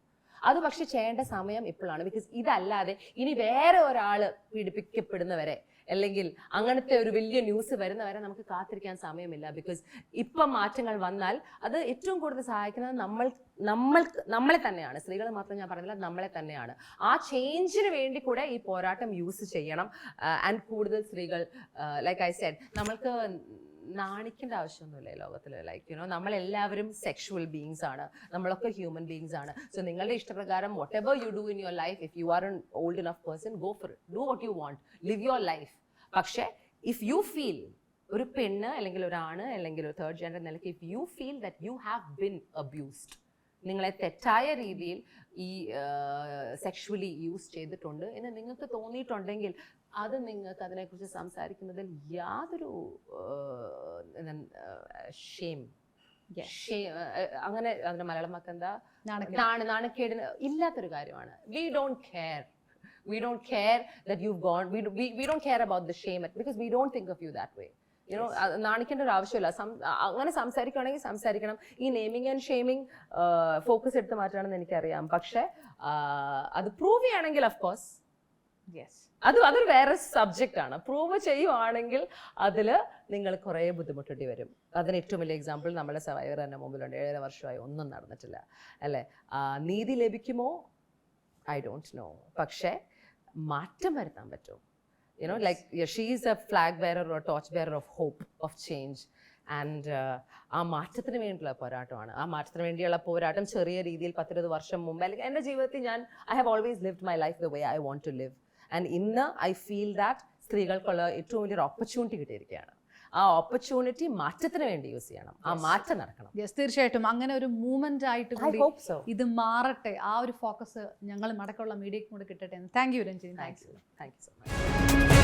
അത് പക്ഷെ ചെയ്യേണ്ട സമയം ഇപ്പോഴാണ്. ബിക്കോസ് ഇതല്ലാതെ ഇനി വേറെ ഒരാൾ പീഡിപ്പിക്കപ്പെടുന്നവരെ അല്ലെങ്കിൽ അങ്ങനത്തെ ഒരു വലിയ ന്യൂസ് വരുന്നവരെ നമുക്ക് കാത്തിരിക്കാൻ സമയമില്ല. ബിക്കോസ് ഇപ്പം മാറ്റങ്ങൾ വന്നാൽ അത് ഏറ്റവും കൂടുതൽ സഹായിക്കുന്നത് നമ്മളെ തന്നെയാണ്. സ്ത്രീകൾ മാത്രം ഞാൻ പറയുന്നില്ല, നമ്മളെ തന്നെയാണ്. ആ ചേഞ്ചിന് വേണ്ടി കൂടെ ഈ പോരാട്ടം യൂസ് ചെയ്യണം. ആൻഡ് കൂടുതൽ സ്ത്രീകൾ ലൈക്ക് ഐ സെഡ്, നമ്മൾക്ക് നാണിക്കേണ്ട ആവശ്യമൊന്നുമില്ല ഈ ലോകത്തിൽ. ലൈക്ക് നമ്മളെല്ലാവരും സെക്ഷുവൽ ബീങ്സ് ആണ്, നമ്മളൊക്കെ ഹ്യൂമൻ ബീങ്സ് ആണ്. സോ നിങ്ങളുടെ ഇഷ്ടപ്രകാരം what ever you do in your life, if you are N old enough person, go for it, do what you want, live your life. പക്ഷേ ഇഫ് യു ഫീൽ, ഒരു പെണ്ണ് അല്ലെങ്കിൽ ഒരാണ് അല്ലെങ്കിൽ ഒരു തേർഡ് ജെൻഡർ നിലയ്ക്ക്, if you feel that you have been abused, നിങ്ങളെ തെറ്റായ രീതിയിൽ ഈ സെക്ഷുവലി യൂസ് ചെയ്തിട്ടുണ്ട് എന്ന് നിങ്ങൾക്ക് തോന്നിയിട്ടുണ്ടെങ്കിൽ, അത് നിങ്ങൾക്ക് അതിനെക്കുറിച്ച് സംസാരിക്കുന്നതിൽ യാതൊരു ഷെയിം, അങ്ങനെ അതിന്റെ മലയാളം വാക്ക് എന്താ, നാണക്കേടിന് ഇല്ലാത്തൊരു കാര്യമാണ്. We don't care that you've gone, we don't care about the shame because we don't think of you that way. നാണിക്കേണ്ട ഒരു ആവശ്യമില്ല. അങ്ങനെ സംസാരിക്കുകയാണെങ്കിൽ സംസാരിക്കണം. ഈ നെയിമിങ് ആൻഡ് ഷെയിമിങ് ഫോക്കസ് എടുത്ത് മാറ്റണമെന്ന് എനിക്കറിയാം. പക്ഷെ അത് പ്രൂവ് ചെയ്യുകയാണെങ്കിൽ അഫ്കോഴ്സ് അതൊരു വേറെ സബ്ജക്റ്റ് ആണ്. പ്രൂവ് ചെയ്യുവാണെങ്കിൽ അതിൽ നിങ്ങൾ കുറേ ബുദ്ധിമുട്ടേണ്ടി വരും. അതിന് ഏറ്റവും വലിയ എക്സാമ്പിൾ നമ്മുടെ സർവൈവർ തന്നെ മുമ്പിലുണ്ട്. 7.5 വർഷമായി ഒന്നും നടന്നിട്ടില്ല അല്ലേ. നീതി ലഭിക്കുമോ? I don't no. പക്ഷേ മാറ്റം വരുത്താൻ പറ്റും. like she is a flag bearer or a torch bearer of hope, of change. And ആ മാറ്റത്തിന് വേണ്ടിയുള്ള പോരാട്ടമാണ്. ആ മാറ്റത്തിന് വേണ്ടിയുള്ള പോരാട്ടം ചെറിയ രീതിയിൽ 10-20 വർഷം മുമ്പ്, അല്ലെങ്കിൽ എൻ്റെ ജീവിതത്തിൽ I have always lived my life the way I want to live. And ഇന്ന് ഐ ഫീൽ ദാറ്റ് സ്ത്രീകൾക്കുള്ള ഏറ്റവും വലിയൊരു ഓപ്പർച്യൂണിറ്റി കിട്ടിയിരിക്കുകയാണ്. ആ ഓപ്പർച്യൂണിറ്റി മാറ്റത്തിന് വേണ്ടി യൂസ് ചെയ്യണം. ആ മാറ്റം നടക്കണം.
തീർച്ചയായിട്ടും അങ്ങനെ ഒരു മൂവ്മെന്റ് ആയിട്ട് കൂടി ഇത് മാറട്ടെ. ആ ഒരു ഫോക്കസ് ഞങ്ങൾ മടക്കമുള്ള മീഡിയയ്ക്ക് കൂടെ കിട്ടട്ടെ. Thank you Ranjini.
Thank you so much.